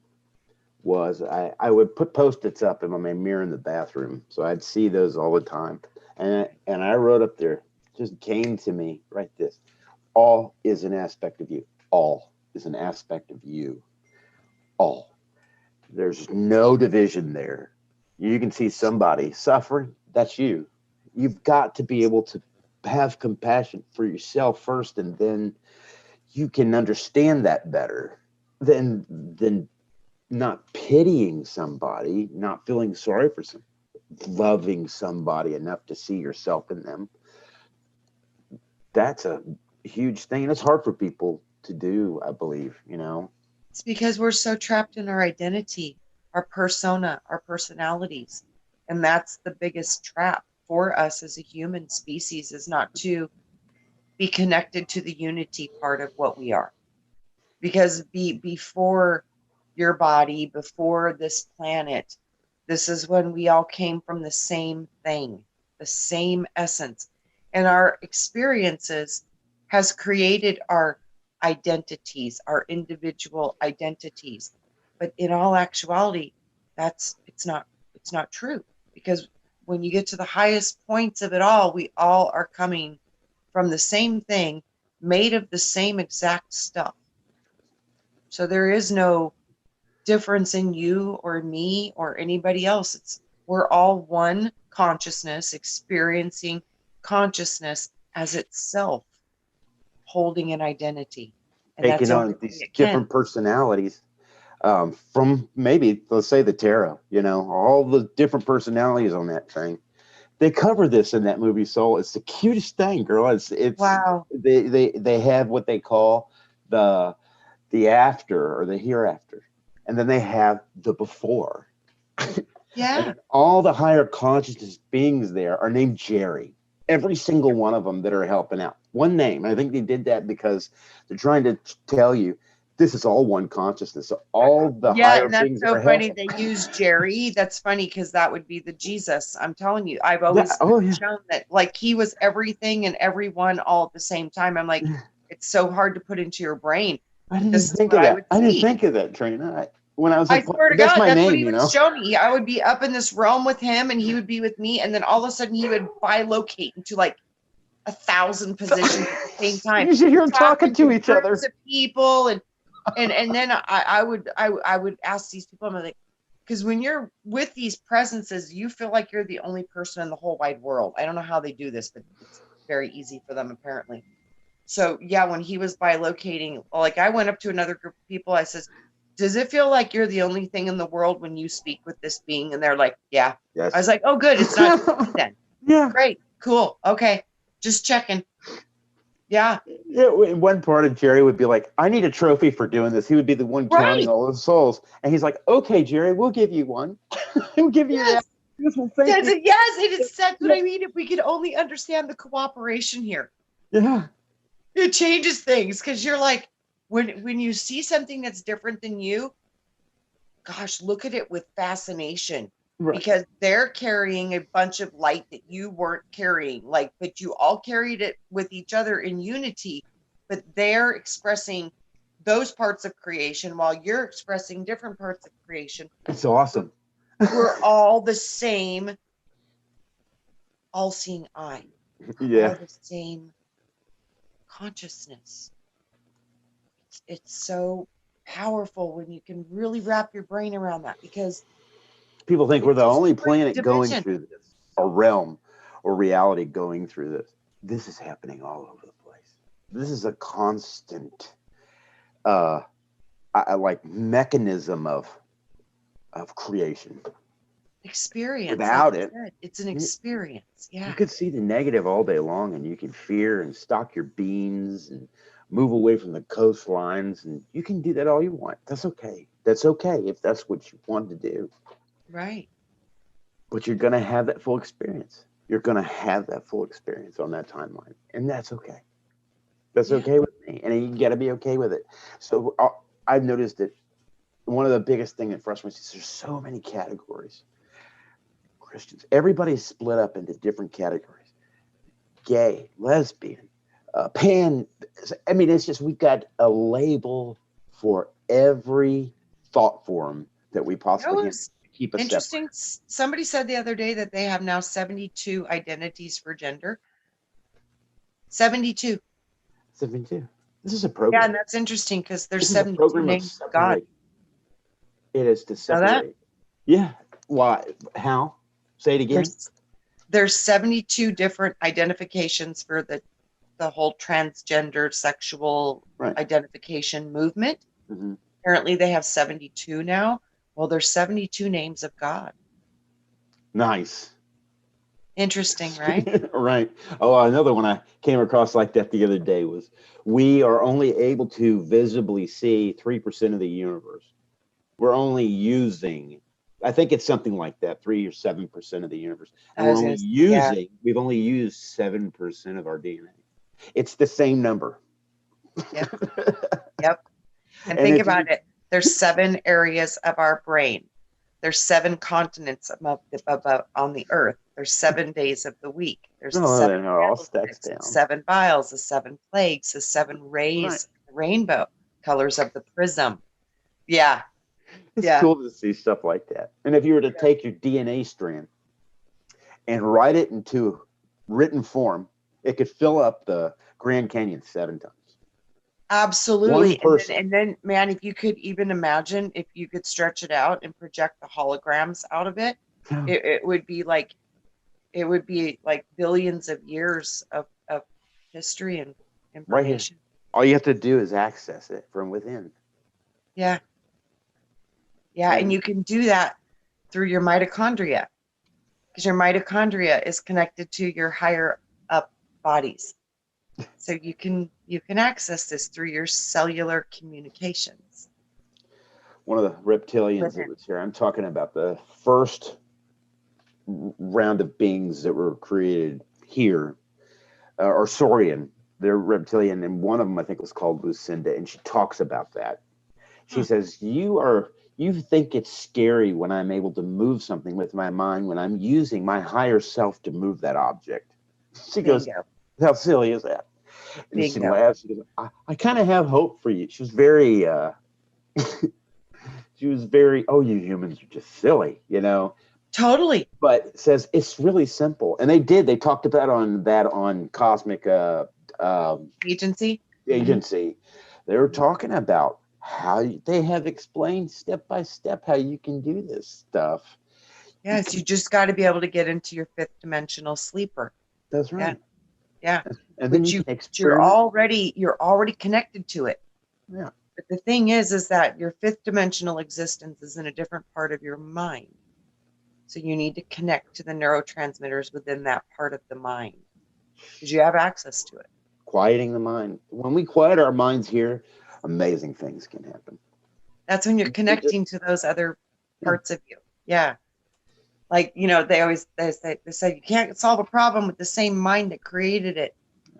was I would put Post-its up in my mirror in the bathroom. So I'd see those all the time. And I wrote up there, just came to me, write this. All is an aspect of you. All is an aspect of you. All. There's no division there. You can see somebody suffering. That's you. You've got to be able to have compassion for yourself first, and then you can understand that better than not pitying somebody, not feeling sorry for some, loving somebody enough to see yourself in them. That's a huge thing. And it's hard for people to do, I believe, you know. It's because we're so trapped in our identity, our persona, our personalities. And that's the biggest trap for us as a human species, is not to be connected to the unity part of what we are. Because before your body, before this planet, this is when we all came from the same thing, the same essence. And our experiences has created our identities, our individual identities. But in all actuality, it's not true. Because when you get to the highest points of it all, we all are coming from the same thing, made of the same exact stuff. So there is no difference in you or me or anybody else. We're all one consciousness, experiencing consciousness as itself, holding an identity. And taking on these different personalities from maybe, let's say, the tarot, you know, all the different personalities on that thing. They cover this in that movie Soul. It's the cutest thing, girl. It's wow. They have what they call the after or the hereafter, and then they have the before. Yeah. And all the higher consciousness beings there are named Jerry. Every single one of them that are helping out. One name. I think they did that because they're trying to tell you this is all one consciousness. So all the higher and that's beings so are funny. helping. They use Jerry. That's funny because that would be the Jesus. I'm telling you, I've always shown that, like, he was everything and everyone all at the same time. I'm like, it's so hard to put into your brain. I didn't think of that. I didn't think of that, Trina. When I was like, I swear to that's God, my that's name, what he you would know? show me. I would be up in this realm with him and he would be with me. And then all of a sudden he would bilocate into like 1,000 positions at the same time. You should hear them talking to each other. Of people and then I would ask these people, I'm like, because when you're with these presences, you feel like you're the only person in the whole wide world. I don't know how they do this, but it's very easy for them apparently. So yeah, when he was bilocating, like, I went up to another group of people. I says, does it feel like you're the only thing in the world when you speak with this being? And they're like, yeah. Yes. I was like, oh, good. It's not me then. Yeah. Great. Cool. Okay. Just checking. Yeah. Yeah. One part of Jerry would be like, I need a trophy for doing this. He would be the one counting all the souls. And he's like, okay, Jerry, we'll give you one. We'll give you that. Well, yes. That's what I mean. If we could only understand the cooperation here. Yeah. It changes things, because you're like, when you see something that's different than you, gosh, look at it with fascination. Right. Because they're carrying a bunch of light that you weren't carrying, like, but you all carried it with each other in unity, but they're expressing those parts of creation while you're expressing different parts of creation. It's awesome. We're all the same, all-seeing eye. Yeah. All the same consciousness. It's so powerful when you can really wrap your brain around that, because people think we're the only planet going through this, a realm or reality going through this. This is happening all over the place. This is a constant like mechanism of creation. Experience. Without it, it's an experience. Yeah. You could see the negative all day long, and you can fear and stock your beans and move away from the coastlines, and you can do that all you want. That's okay. That's okay if that's what you want to do. Right. But you're going to have that full experience. You're going to have that full experience on that timeline. And that's okay. That's okay with me. And you got to be okay with it. So I've noticed that one of the biggest things that frustrates me is there's so many categories. Christians. Everybody's split up into different categories. gay, lesbian, pan. I mean, it's just, we've got a label for every thought form that we possibly can to keep us interesting. separate. Somebody said the other day that they have now 72 identities for gender. 72. 72. This is a program. Yeah, and that's interesting because there's This is a 72 program of names of God. separation. It is to Know that? separate. Yeah. Why? How? Say it again. There's 72 different identifications for the whole transgender sexual identification movement. Mm-hmm. Apparently they have 72 now. Well, there's 72 names of God. Nice. Interesting, right? Right. Oh, another one I came across like that the other day was, we are only able to visibly see 3% of the universe. We're only using, I think it's something like that, 3 or 7% of the universe. And we've only used 7% of our DNA. It's the same number. Yep. And think about it. There's 7 areas of our brain. There's 7 continents on the earth. There's 7 days of the week. There's all stacks down. 7 vials, the 7 plagues, the 7 rays, the rainbow colors of the prism. Yeah. It's cool to see stuff like that. And if you were to take your DNA strand and write it into written form, it could fill up the Grand Canyon 7 times. Absolutely. And then, man, if you could even imagine, if you could stretch it out and project the holograms out of it, it would be like billions of years of history and information. All you have to do is access it from within. Yeah. Yeah. And you can do that through your mitochondria, because your mitochondria is connected to your higher up bodies. So you can access this through your cellular communications. One of the reptilians that was here, I'm talking about the first round of beings that were created here, or Saurian. They're reptilian, and one of them I think was called Lucinda, and she talks about that. She says, you think it's scary when I'm able to move something with my mind, when I'm using my higher self to move that object. She goes, how silly is that? And she laughs. She goes, I kind of have hope for you. She was very, oh, you humans are just silly, you know? Totally. But says it's really simple. And they talked about on Cosmic Agency. They were talking about how they have explained step by step how you can do this stuff. Yes, you just got to be able to get into your 5th dimensional sleeper. That's right. Yeah. And then you're already connected to it. Yeah. But the thing is that your 5th dimensional existence is in a different part of your mind. So you need to connect to the neurotransmitters within that part of the mind, because you have access to it. Quieting the mind. When we quiet our minds here, amazing things can happen. That's when you're connecting to those other parts of you. Yeah. Like, you know, they say you can't solve a problem with the same mind that created it.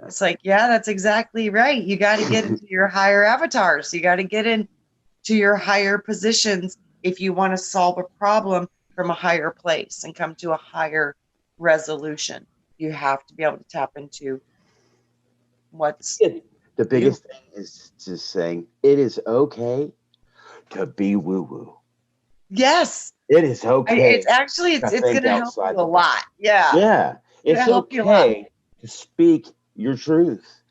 It's like, yeah, that's exactly right. You got to get into your higher avatars. You got to get into your higher positions if you want to solve a problem from a higher place and come to a higher resolution. You have to be able to tap into what's the biggest thing is just saying it is okay to be woo-woo. Yes. It is okay. It's going to help you a lot. Yeah. Yeah. It's okay to speak your truth.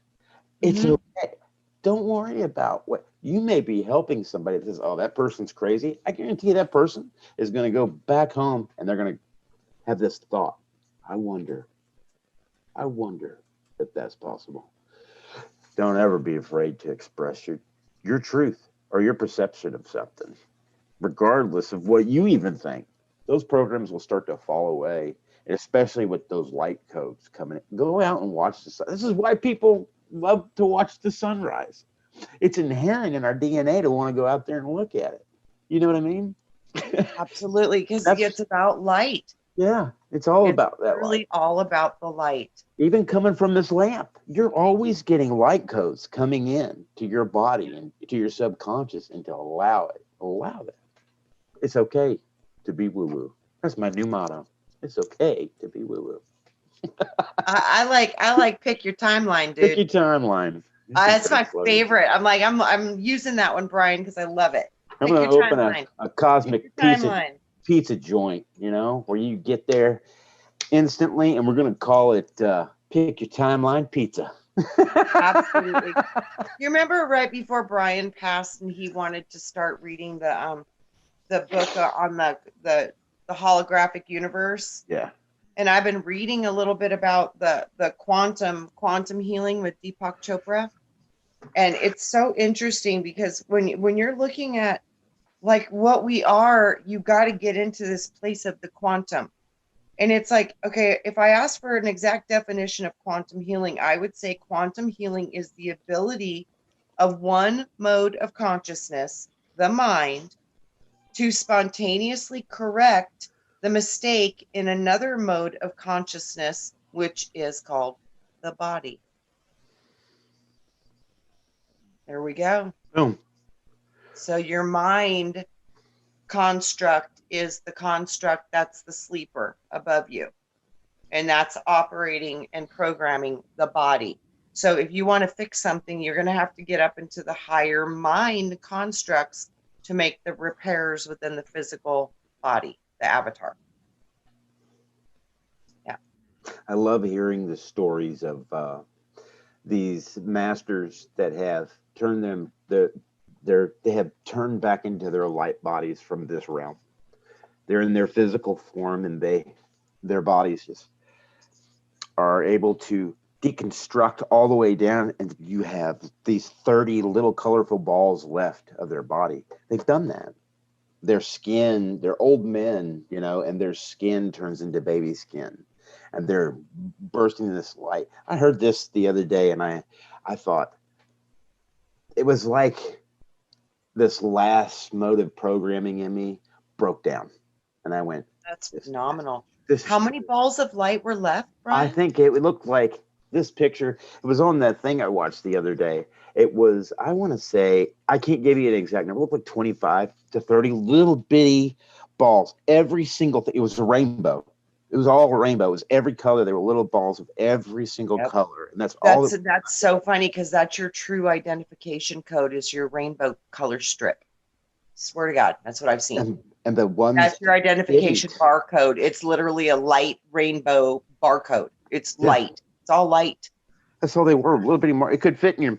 It's okay. Don't worry about what you may be helping somebody that says, oh, that person's crazy. I guarantee that person is going to go back home and they're going to have this thought. I wonder if that's possible. Don't ever be afraid to express your truth or your perception of something, regardless of what you even think. Those programs will start to fall away, and especially with those light codes coming in. Go out and watch the sun. This is why people love to watch the sunrise. It's inherent in our DNA to want to go out there and look at it. You know what I mean? Absolutely, because it's about light. Yeah, it's about that really light. All about the light. Even coming from this lamp, you're always getting light codes coming in to your body and to your subconscious, and to allow that. It's okay to be woo-woo. That's my new motto. It's okay to be woo-woo. I like pick your timeline, dude. Pick your timeline. That's my favorite. I'm using that one, Brian, because I love it. I'm going to open a cosmic pizza joint, you know, where you get there instantly, and we're going to call it Pick Your Timeline Pizza. Absolutely. You remember right before Brian passed, and he wanted to start reading the book on the holographic universe? Yeah. And I've been reading a little bit about the quantum healing with Deepak Chopra. And it's so interesting because when you're looking at like what we are, you got to get into this place of the quantum. And it's like, okay, if I ask for an exact definition of quantum healing, I would say quantum healing is the ability of one mode of consciousness, the mind, to spontaneously correct the mistake in another mode of consciousness, which is called the body. There we go. Boom. So your mind construct is the construct that's the sleeper above you. And that's operating and programming the body. So if you want to fix something, you're going to have to get up into the higher mind constructs to make the repairs within the physical body, the avatar. Yeah. I love hearing the stories of these masters that have turned them, they have turned back into their light bodies from this realm. They're in their physical form, and their bodies just are able to deconstruct all the way down, and you have these 30 little colorful balls left of their body. They've done that. Their skin, they're old men, you know, and their skin turns into baby skin, and they're bursting this light. I heard this the other day, and I thought it was like this last mode of programming in me broke down, and I went, that's phenomenal. How many balls of light were left, Brian? I think it looked like this picture. It was on that thing I watched the other day. It was, I want to say, I can't give you an exact number. It looked like 25 to 30 little bitty balls. Every single thing. It was a rainbow. It was all a rainbow. It was every color. There were little balls of every single color. And that's all. That's so funny because that's your true identification code is your rainbow color strip. Swear to God, that's what I've seen. And the one that's your identification barcode. It's literally a light rainbow barcode. It's light. It's all light. That's all they were. A little bit more. It could fit in your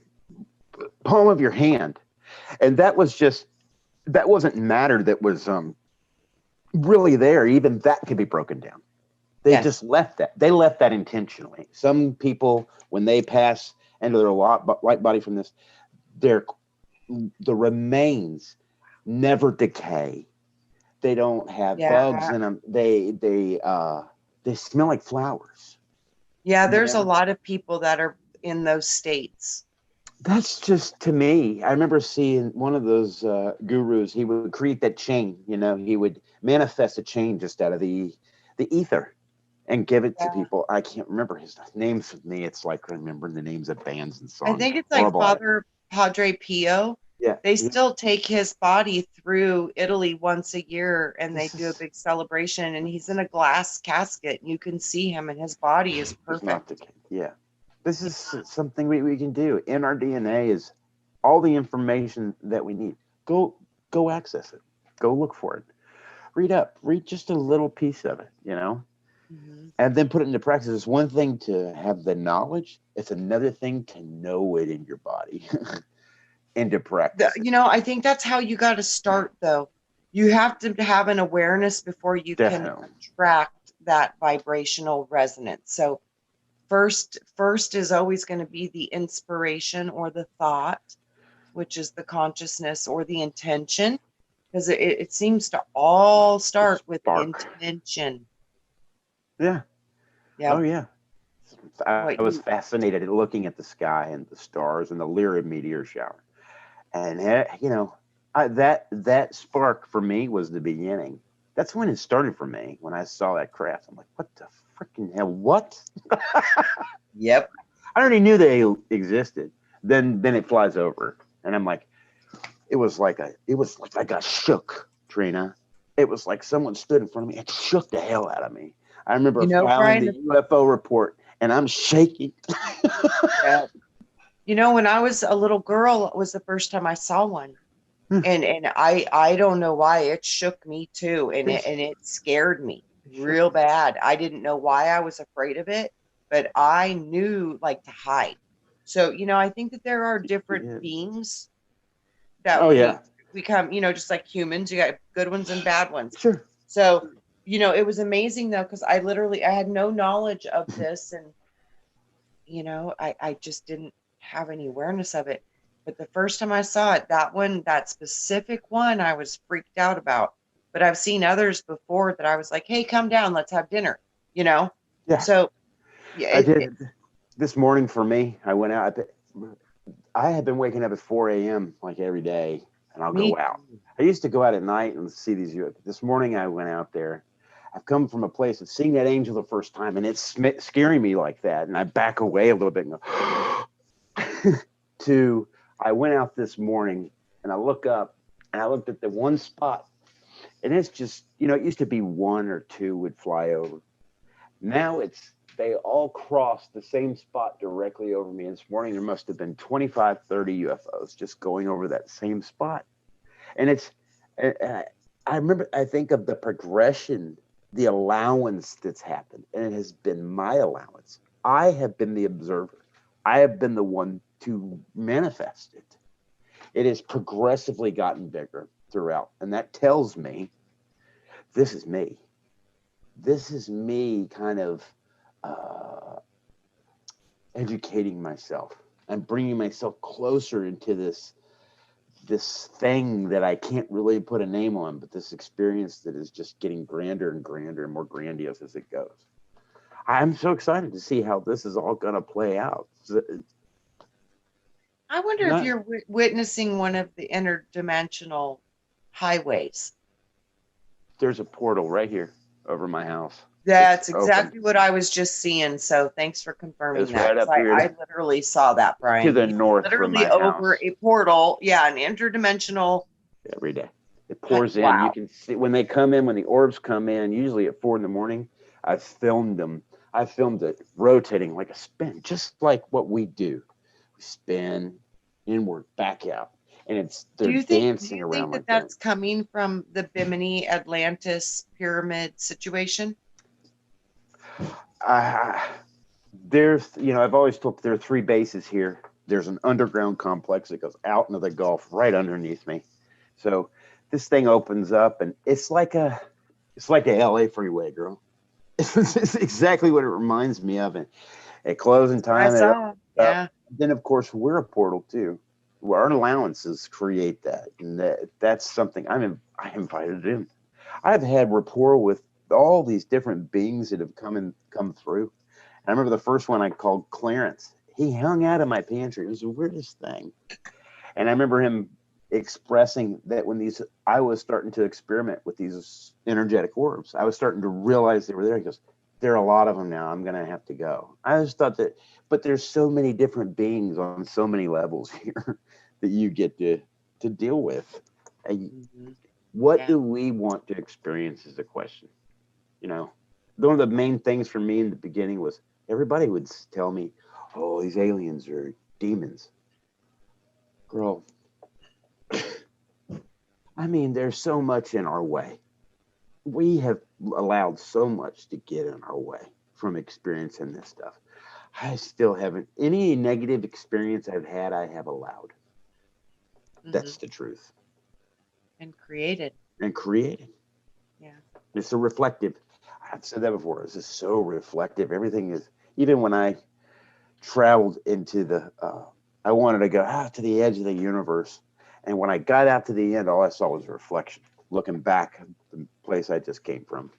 palm of your hand. And that wasn't matter that was really there. Even that could be broken down. They just left that. They left that intentionally. Some people, when they pass into their light body from this, the remains never decay. They don't have bugs in them. They smell like flowers. Yeah, there's a lot of people that are in those states. That's just, to me, I remember seeing one of those gurus. He would create that chain. You know, he would manifest a chain just out of the ether and give it to people. I can't remember his names with me. It's like remembering the names of bands and songs. I think it's like Father Padre Pio. Yeah. They still take his body through Italy once a year, and they do a big celebration, and he's in a glass casket. You can see him, and his body is perfect. Yeah. This is something we can do. In our DNA is all the information that we need. Go access it. Go look for it. Read just a little piece of it, you know? Mm-hmm. And then put it into practice. It's one thing to have the knowledge. It's another thing to know it in your body. Into practice. You know, I think that's how you got to start, though. You have to have an awareness before you can attract that vibrational resonance. So first is always going to be the inspiration or the thought, which is the consciousness or the intention, because it seems to all start with intention. Yeah. Oh, yeah. I was fascinated at looking at the sky and the stars and the Lyra meteor shower. And, you know, that spark for me was the beginning. That's when it started for me, when I saw that craft. I'm like, what the freaking hell? What? Yep. I already knew they existed. Then it flies over. And I'm like, it was like I got shook, Trina. It was like someone stood in front of me and shook the hell out of me. I remember filing the UFO report, and I'm shaking. Yeah. You know, when I was a little girl, it was the first time I saw one. And I don't know why, it shook me too. And it scared me real bad. I didn't know why I was afraid of it, but I knew like to hide. So, you know, I think that there are different beings that we come, you know, just like humans, you got good ones and bad ones. Sure. So, you know, it was amazing though, because I had no knowledge of this, and you know, I just didn't have any awareness of it. But the first time I saw it, that specific one, I was freaked out about. But I've seen others before that I was like, hey, come down, let's have dinner, you know? Yeah. So, yeah. I did. This morning for me, I went out. I had been waking up at 4 a.m. like every day, and I'll go out. I used to go out at night and see these. This morning I went out there. I've come from a place of seeing that angel the first time, and it's scaring me like that. And I back away a little bit and go, I went out this morning and I look up and I looked at the one spot, and it's just, you know, it used to be one or two would fly over. Now they all cross the same spot directly over me. And this morning there must have been 25, 30 UFOs just going over that same spot. And I think of the progression, the allowance that's happened, and it has been my allowance. I have been the observer. I have been the one to manifest it. It has progressively gotten bigger throughout. And that tells me this is me. This is me kind of educating myself and bringing myself closer into this thing that I can't really put a name on, but this experience that is just getting grander and grander and more grandiose as it goes. I'm so excited to see how this is all going to play out. I wonder if you're witnessing one of the interdimensional highways. There's a portal right here over my house. That's exactly what I was just seeing. So thanks for confirming that. Right up here. I literally saw that, Brian. To the north, literally from my over house. A portal. Yeah, an interdimensional. Every day it pours in. Wow. You can see when they come in, when the orbs come in, usually at 4 a.m. I've filmed them. I filmed it rotating like a spin, just like what we do. We spin inward, back out, and they're dancing around. Do you think that's coming from the Bimini Atlantis pyramid situation? There's, you know, I've always told there are 3 bases here. There's an underground complex that goes out into the Gulf right underneath me. So this thing opens up, and it's like a LA freeway, girl. It's exactly what it reminds me of. And at closing time, then of course we're a portal too. Our allowances create that, and that's something I invited in. I've had rapport with all these different beings that have come through. And I remember the first one I called Clarence. He hung out in my pantry. It was the weirdest thing. And I remember him expressing that when I was starting to experiment with these energetic orbs, I was starting to realize they were there. He goes, there are a lot of them now. I'm going to have to go. I just thought that, but there's so many different beings on so many levels here that you get to deal with. What do we want to experience is the question. You know, one of the main things for me in the beginning was everybody would tell me, oh, these aliens are demons. Girl, I mean, there's so much in our way. We have allowed so much to get in our way from experiencing this stuff. I still haven't, any negative experience I've had, I have allowed. That's the truth. And created. Yeah. It's a reflective. I've said that before. This is so reflective. Everything is, even when I traveled into I wanted to go out to the edge of the universe. And when I got out to the end, all I saw was a reflection, looking back at the place I just came from.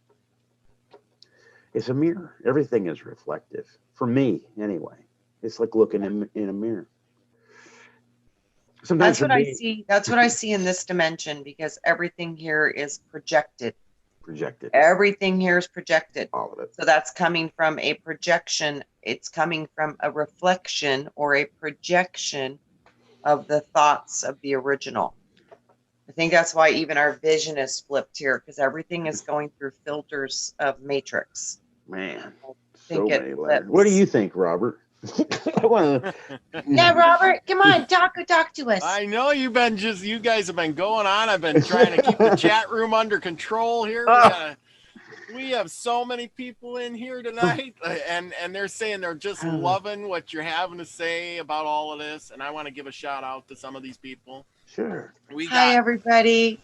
It's a mirror. Everything is reflective. For me, anyway. It's like looking in a mirror. Sometimes that's what I see. That's what I see in this dimension, because everything here is projected. Everything here is projected. All of it. So that's coming from a projection. It's coming from a reflection or a projection of the thoughts of the original. I think that's why even our vision is flipped here, because everything is going through filters of matrix. Man, Think so it many layers. flips. What do you think, Robert? I want to. Yeah, Robert, come on, talk to us. I know you guys have been going on. I've been trying to keep the chat room under control here. We have so many people in here tonight, and they're saying they're just loving what you're having to say about all of this. And I want to give a shout out to some of these people. Sure. Hi, everybody.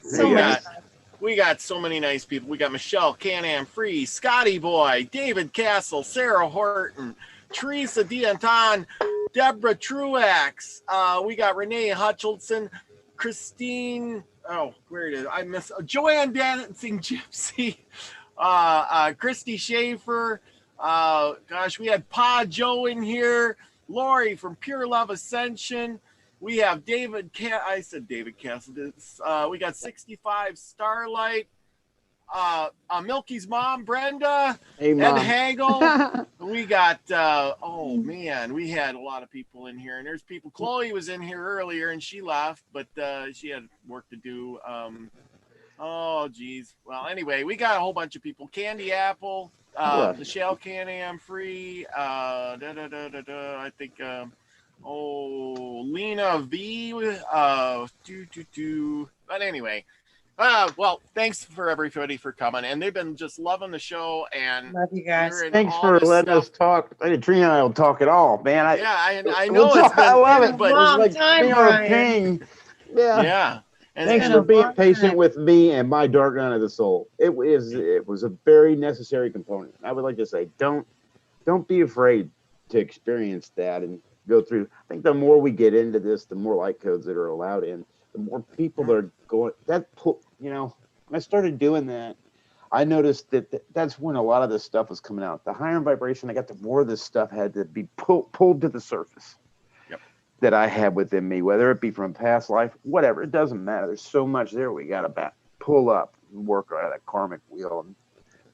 We got so many nice people. We got Michelle Can-Am Free, Scotty Boy, David Castle, Sarah Horton, Teresa D'Anton, Deborah Truax. We got Renee Hutchinson, Christine. Oh, where it is? I miss Joanne Dancing Gypsy. Christy Schaefer, gosh, we had Pa Joe in here, Lori from Pure Love Ascension, we have David Castle, we got 65 Starlight, Milky's mom, Brenda, Hey, Mom. Ed Hagel, we got, oh man, we had a lot of people in here, and there's people, Chloe was in here earlier, and she left, but she had work to do, oh geez. Well, anyway, we got a whole bunch of people. Candy Apple, Michelle Can-Am Free, I think Lena V, but anyway. Well, thanks for everybody for coming, and they've been just loving the show, and love you guys. Thanks for letting us talk. Trina and I will talk it all, man. I know it's been, I love it, but it's like time, Brian. Yeah. And thanks for being patient with me and my dark night of the soul. It was a very necessary component. I would like to say, don't be afraid to experience that and go through. I think the more we get into this, the more light codes that are allowed in, the more people that are going. When I started doing that, I noticed that that's when a lot of this stuff was coming out. The higher in vibration I got, the more this stuff had to be pulled to the surface. That I have within me, whether it be from past life, whatever, it doesn't matter. There's so much there we got to pull up and work out of that karmic wheel.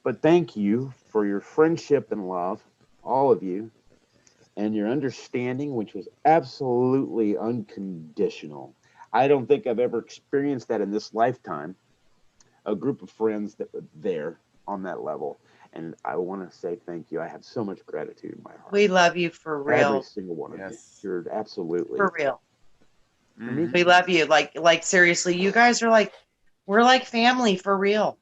But thank you for your friendship and love, all of you, and your understanding, which was absolutely unconditional. I don't think I've ever experienced that in this lifetime, a group of friends that were there on that level. And I want to say thank you. I have so much gratitude in my heart. We love you for real. Every single one of you. You're absolutely for real. Mm-hmm. We love you. Like seriously, you guys are we're like family for real.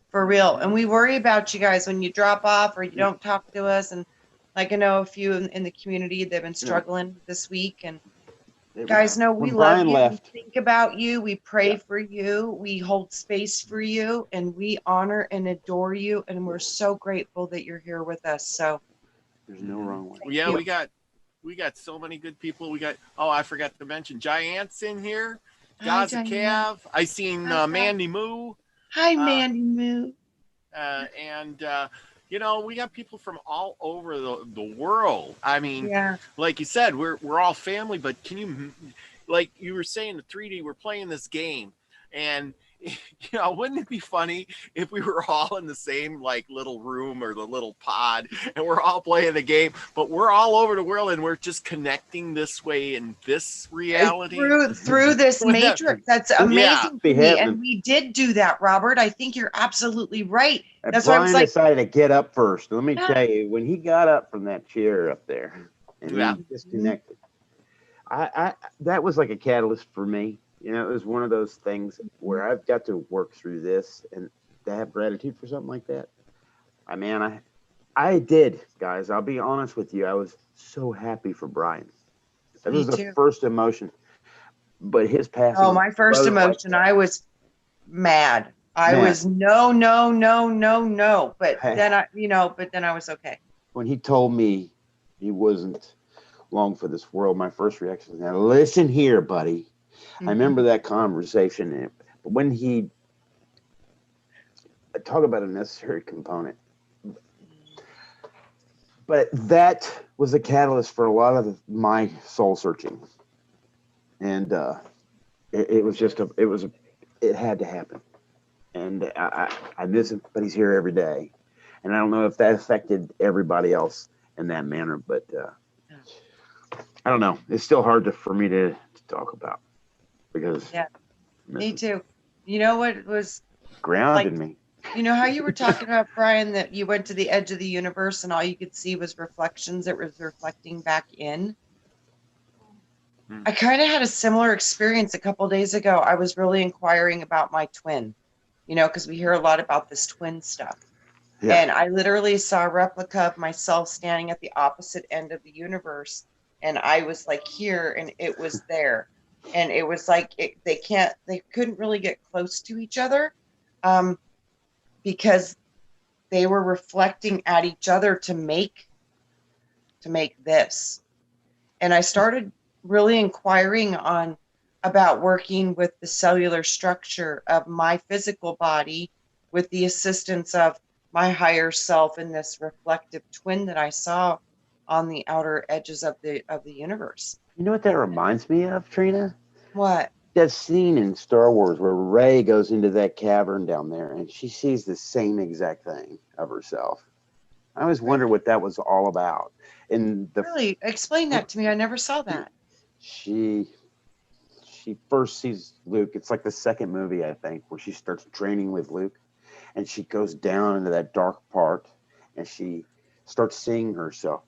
For real. And we worry about you guys when you drop off or you don't talk to us. And I know a few in the community that have been struggling this week, and guys know we love you. We think about you. We pray for you. We hold space for you, and we honor and adore you. And we're so grateful that you're here with us. So there's no wrong way. Yeah, we got so many good people. We got, I forgot to mention Giant's in here. Gaza Cav. I seen Mandy Moo. Hi, Mandy Moo. And we got people from all over the world. I mean, like you said, we're all family, but can you, like you were saying, the 3D, we're playing this game, and wouldn't it be funny if we were all in the same little room or the little pod, and we're all playing the game, but we're all over the world, and we're just connecting this way in this reality through this matrix. That's amazing to me. And we did do that, Robert. I think you're absolutely right. That's Brian why I was decided to get up first. Let me tell you, when he got up from that chair up there and he disconnected, I that was like a catalyst for me. It was one of those things where I've got to work through this, and to have gratitude for something like that. I did, guys. I'll be honest with you. I was so happy for Brian. That was the first emotion. But his passing. Oh, my first emotion. I was mad. I was no. But then I was okay. When he told me he wasn't long for this world, my first reaction was, now listen here, buddy. I remember that conversation, but when I talk about a necessary component, but that was a catalyst for a lot of my soul searching, and it had to happen, and I miss him, but he's here every day, and I don't know if that affected everybody else in that manner, but I don't know. It's still hard for me to talk about. Because me too. You know what was grounded me. You know how you were talking about, Brian, that you went to the edge of the universe and all you could see was reflections that was reflecting back in? I kind of had a similar experience a couple days ago. I was really inquiring about my twin, because we hear a lot about this twin stuff. Yeah. And I literally saw a replica of myself standing at the opposite end of the universe. And I was like here and it was there. And it was like they couldn't really get close to each other because they were reflecting at each other to make this. And I started really inquiring about working with the cellular structure of my physical body with the assistance of my higher self and this reflective twin that I saw on the outer edges of the universe. You know what that reminds me of, Trina? What? That scene in Star Wars where Rey goes into that cavern down there and she sees the same exact thing of herself. I always wonder what that was all about. And really, explain that to me. I never saw that. She first sees Luke. It's like the second movie, I think, where she starts training with Luke, and she goes down into that dark part, and she starts seeing herself,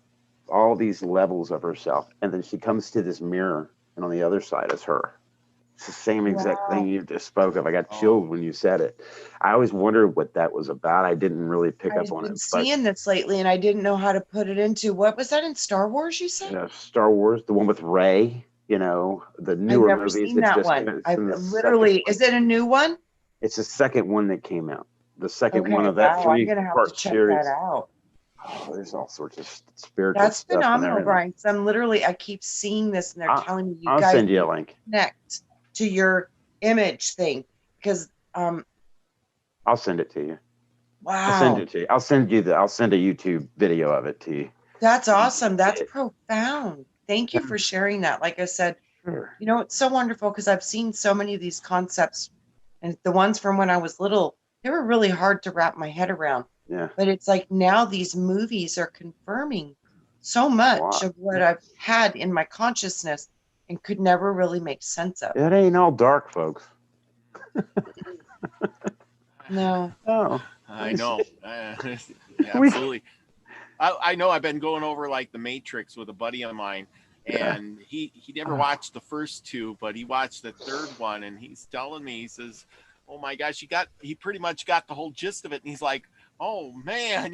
all these levels of herself, and then she comes to this mirror, and on the other side is her. It's the same exact thing you just spoke of. I got chills when you said it. I always wondered what that was about. I didn't really pick up on it. I've been seeing this lately, and I didn't know how to put it into. What was that in Star Wars? You said? Yeah, Star Wars, the one with Rey. The newer movies. I've never seen that one. I've literally. Is it a new one? It's the second one that came out. The second one of that three-part series. That out. Oh, there's all sorts of spiritual That's stuff. That's phenomenal, Brian. So I keep seeing this, and they're telling me you I'll guys send you a link. Connect to your image thing because I'll send it to you. Wow. I'll send it to you. I'll send a YouTube video of it to you. That's awesome. That's profound. Thank you for sharing that. Like I said, sure. It's so wonderful because I've seen so many of these concepts, and the ones from when I was little, they were really hard to wrap my head around. Yeah. But it's like now these movies are confirming so much of what I've had in my consciousness and could never really make sense of. It ain't all dark, folks. No. Oh. I know. Absolutely. I know I've been going over like The Matrix with a buddy of mine, and he never watched the first two, but he watched the third one, and he's telling me, he says, oh my gosh, he pretty much got the whole gist of it. And he's like, oh man,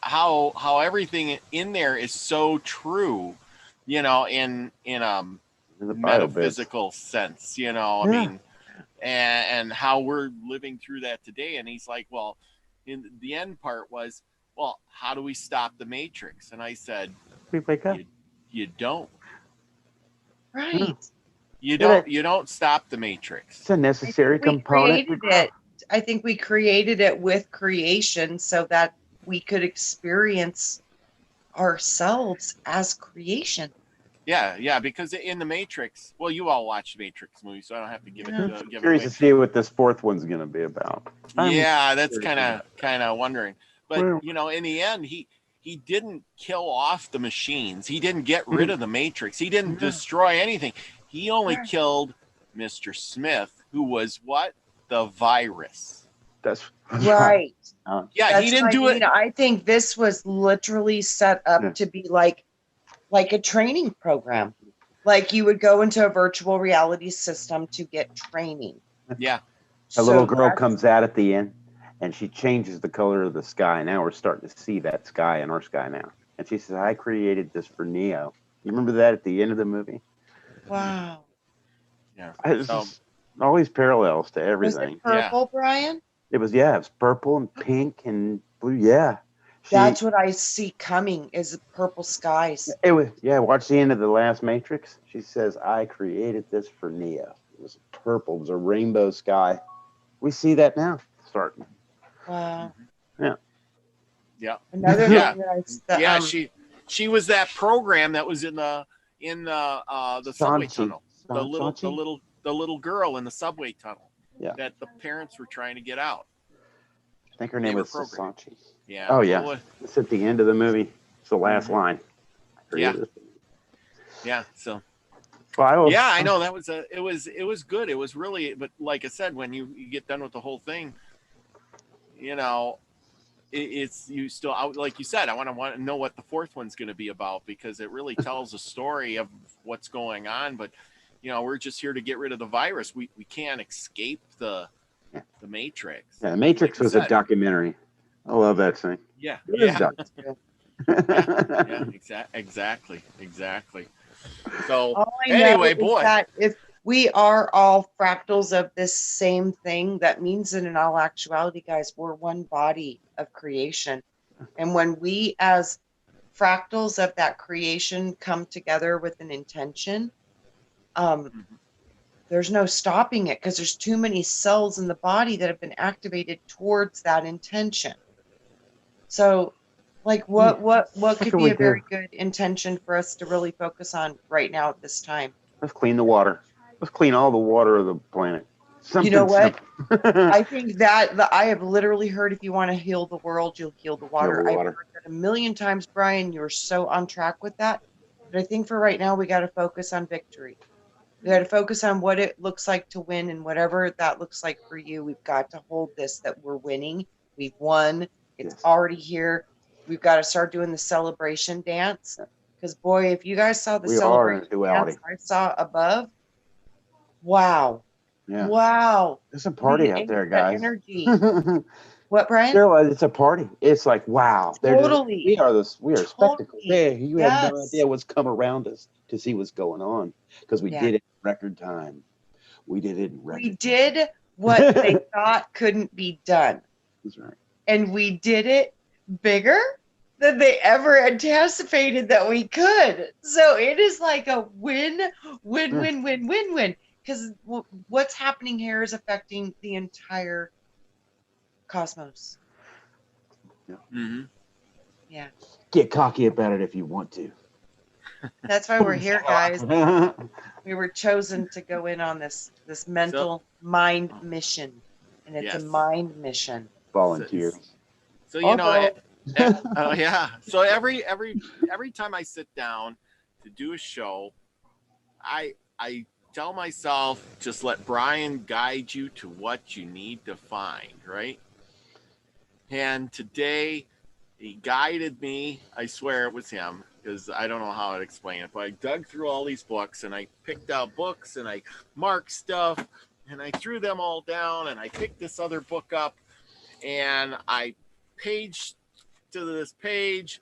how everything in there is so true, in the metaphysical sense, I mean, and how we're living through that today. And he's like, well, in the end part was, well, how do we stop the Matrix? And I said, we wake up. You don't. Right. You don't stop the Matrix. It's a necessary component. I think we created it with creation so that we could experience ourselves as creation. Yeah, because in the Matrix, well, you all watched the Matrix movie, so I don't have to give it. I'm curious to see what this fourth one's going to be about. That's kind of wondering. But in the end, he didn't kill off the machines. He didn't get rid of the Matrix. He didn't destroy anything. He only killed Mr. Smith, who was what? The virus. That's right. He didn't do it. I think this was literally set up to be like a training program. Like you would go into a virtual reality system to get training. Yeah. A little girl comes out at the end, and she changes the color of the sky. Now we're starting to see that sky in our sky now. And she says, I created this for Neo. You remember that at the end of the movie? Wow. Yeah. All these parallels to everything. Was it purple, Brian? It was purple and pink and blue. Yeah. That's what I see coming is purple skies. It was, watch the end of the last Matrix. She says, I created this for Neo. It was purple. It was a rainbow sky. We see that now starting. Wow. Yeah. Yeah. Another thing she was that program that was in the subway tunnel. The little girl in the subway tunnel. Yeah. That the parents were trying to get out. I think her name was Sasachi. Yeah. Oh yeah. It's at the end of the movie. It's the last line. Yeah. Yeah. So. Well, I know that was it was good. It was really, but like I said, when you get done with the whole thing, you know, it's you still out, like you said, I want to know what the fourth one's going to be about, because it really tells a story of what's going on. But, you know, we're just here to get rid of the virus. We can't escape the Matrix. Yeah, Matrix Like was a documentary. I love that thing. Yeah. It is Exactly. So All I anyway, know is boy, that if we are all fractals of this same thing, that means that in all actuality, guys, we're one body of creation. And when we as fractals of that creation come together with an intention, there's no stopping it, because there's too many cells in the body that have been activated towards that intention. So, like, what could be a very good intention for us to really focus on right now at this time? Let's clean the water. Let's clean all the water of the planet. You know what? I think that I have literally heard, if you want to heal the world, you'll heal the water. I've heard that a million times, Brian. You're so on track with that. But I think for right now, we got to focus on victory. We got to focus on what it looks like to win, and whatever that looks like for you, we've got to hold this, that we're winning. We've won. It's already here. We've got to start doing the celebration dance. Because, boy, if you guys saw the celebration dance I saw above, wow. Yeah. Wow. There's a party out there, guys. Energy. What, Brian? It's a party. It's like, wow. Totally. We are spectacle. Hey, you have no Yes. idea what's come around us to see what's going on, because we did it in record time. We did it in record We did what they thought couldn't be done. That's right. And we did it bigger than they ever anticipated that we could. So it is like a win. Because what's happening here is affecting the entire cosmos. Mm-hmm. Yeah. Get cocky about it if you want to. That's why we're here, guys. We were chosen to go in on this mental mind mission, and it's a mind mission. Volunteer. So you know, yeah. So every time I sit down to do a show, I tell myself, just let Brian guide you to what you need to find, right? And today he guided me. I swear it was him, because I don't know how to explain it, but I dug through all these books and I picked out books and I marked stuff and I threw them all down and I picked this other book up and I paged to this page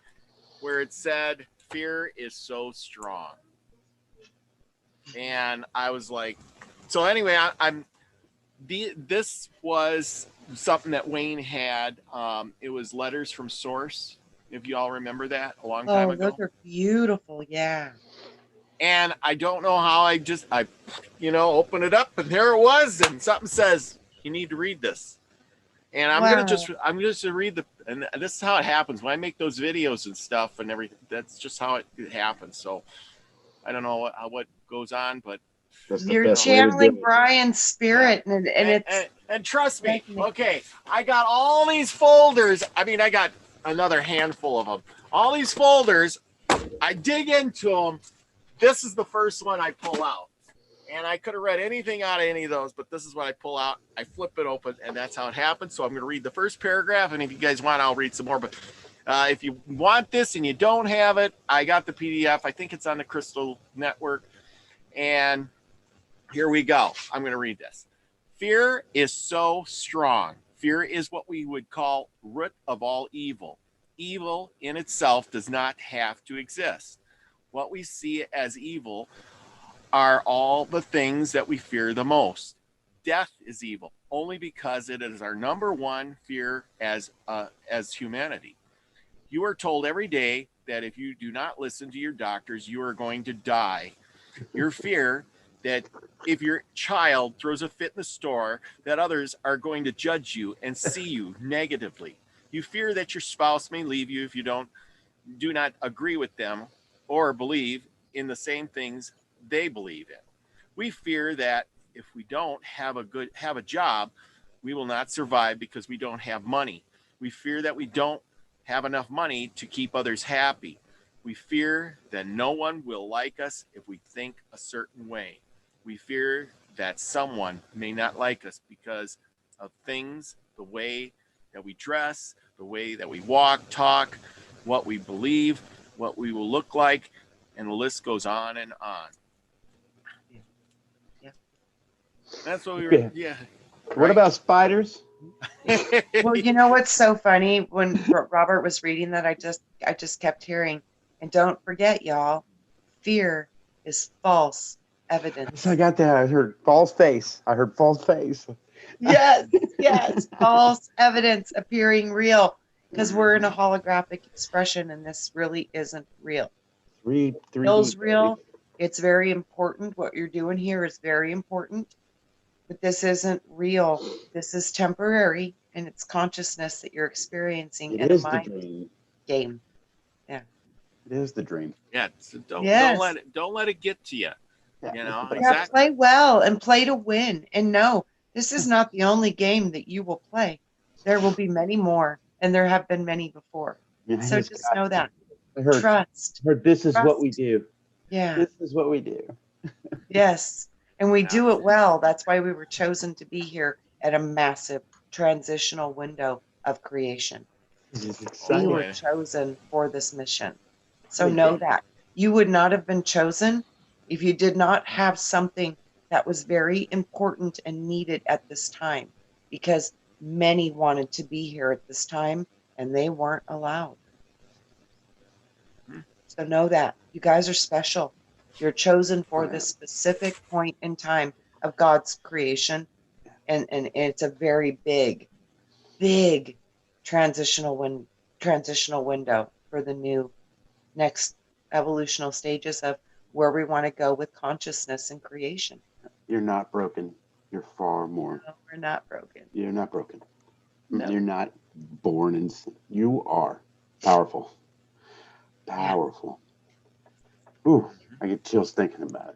where it said, "Fear is so strong." And I was like, so anyway, this was something that Wayne had. It was Letters from Source, if you all remember that, a long time ago. Those are beautiful, yeah. And I don't know how I open it up and there it was, and something says, "You need to read this." And I'm just gonna read and this is how it happens when I make those videos and stuff and everything. That's just how it happens. So I don't know what goes on, but you're channeling Brian's spirit, and trust me. Okay, I got all these folders. I mean, I got another handful of them. All these folders, I dig into them. This is the first one I pull out, and I could have read anything out of any of those, but this is what I pull out. I flip it open, and that's how it happens. So I'm going to read the first paragraph, and if you guys want, I'll read some more. But if you want this and you don't have it, I got the PDF. I think it's on the Crystal Network. And here we go. I'm going to read this. Fear is so strong. Fear is what we would call root of all evil. Evil in itself does not have to exist. What we see as evil are all the things that we fear the most. Death is evil only because it is our number one fear as humanity. You are told every day that if you do not listen to your doctors, you are going to die. Your fear that if your child throws a fit in the store, that others are going to judge you and see you negatively. You fear that your spouse may leave you if you do not agree with them or believe in the same things they believe in. We fear that if we don't have a job, we will not survive because we don't have money. We fear that we don't have enough money to keep others happy. We fear that no one will like us if we think a certain way. We fear that someone may not like us because of things, the way that we dress, the way that we walk, talk, what we believe, what we will look like, and the list goes on and on. Yeah. That's what we were, yeah. What about spiders? Well, you know what's so funny? When Robert was reading that, I just kept hearing, and don't forget, y'all, fear is false evidence. I got that. I heard false face. Yes, yes, false evidence appearing real, because we're in a holographic expression, and this really isn't real. Feels real. It's very important. What you're doing here is very important, but this isn't real. This is temporary, and it's consciousness that you're experiencing in a mind game. Yeah, it is the dream. Yeah, so don't let it get to you. Yeah. You know, yeah. exactly. Play well and play to win. And no, this is not the only game that you will play. There will be many more, and there have been many before. Yeah, So just know that. Trust. This is what we do. Yeah. This is what we do. Yes. And we do it well. That's why we were chosen to be here at a massive transitional window of creation. We were chosen for this mission. So know that. You would not have been chosen if you did not have something that was very important and needed at this time, because many wanted to be here at this time and they weren't allowed. So know that. You guys are special. You're chosen for this specific point in time of God's creation. And it's a very big transitional window for the new next evolutional stages of where we want to go with consciousness and creation. You're not broken. You're far more. No, we're not broken. You're not broken. No. You're not born in sin. You are powerful. Powerful. Yeah. Ooh, I get chills thinking about it.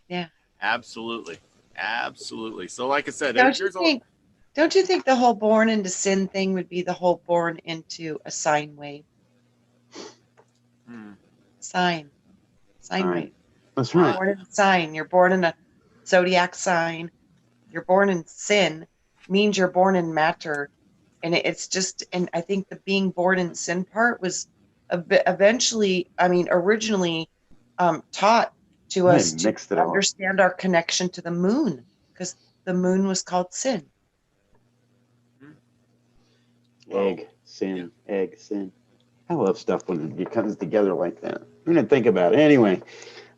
Yeah. Absolutely. Absolutely. So like I said, don't you think the whole born into sin thing would be the whole born into a sine wave? Sine wave. That's right. You're born in a sign. You're born in a zodiac sign. You're born in sin means you're born in matter. And it's just, and I think the being born in sin part was originally taught to us to understand our connection to the moon, because the moon was called sin. Egg, sin. I love stuff when it comes together like that. You didn't think about it. Anyway,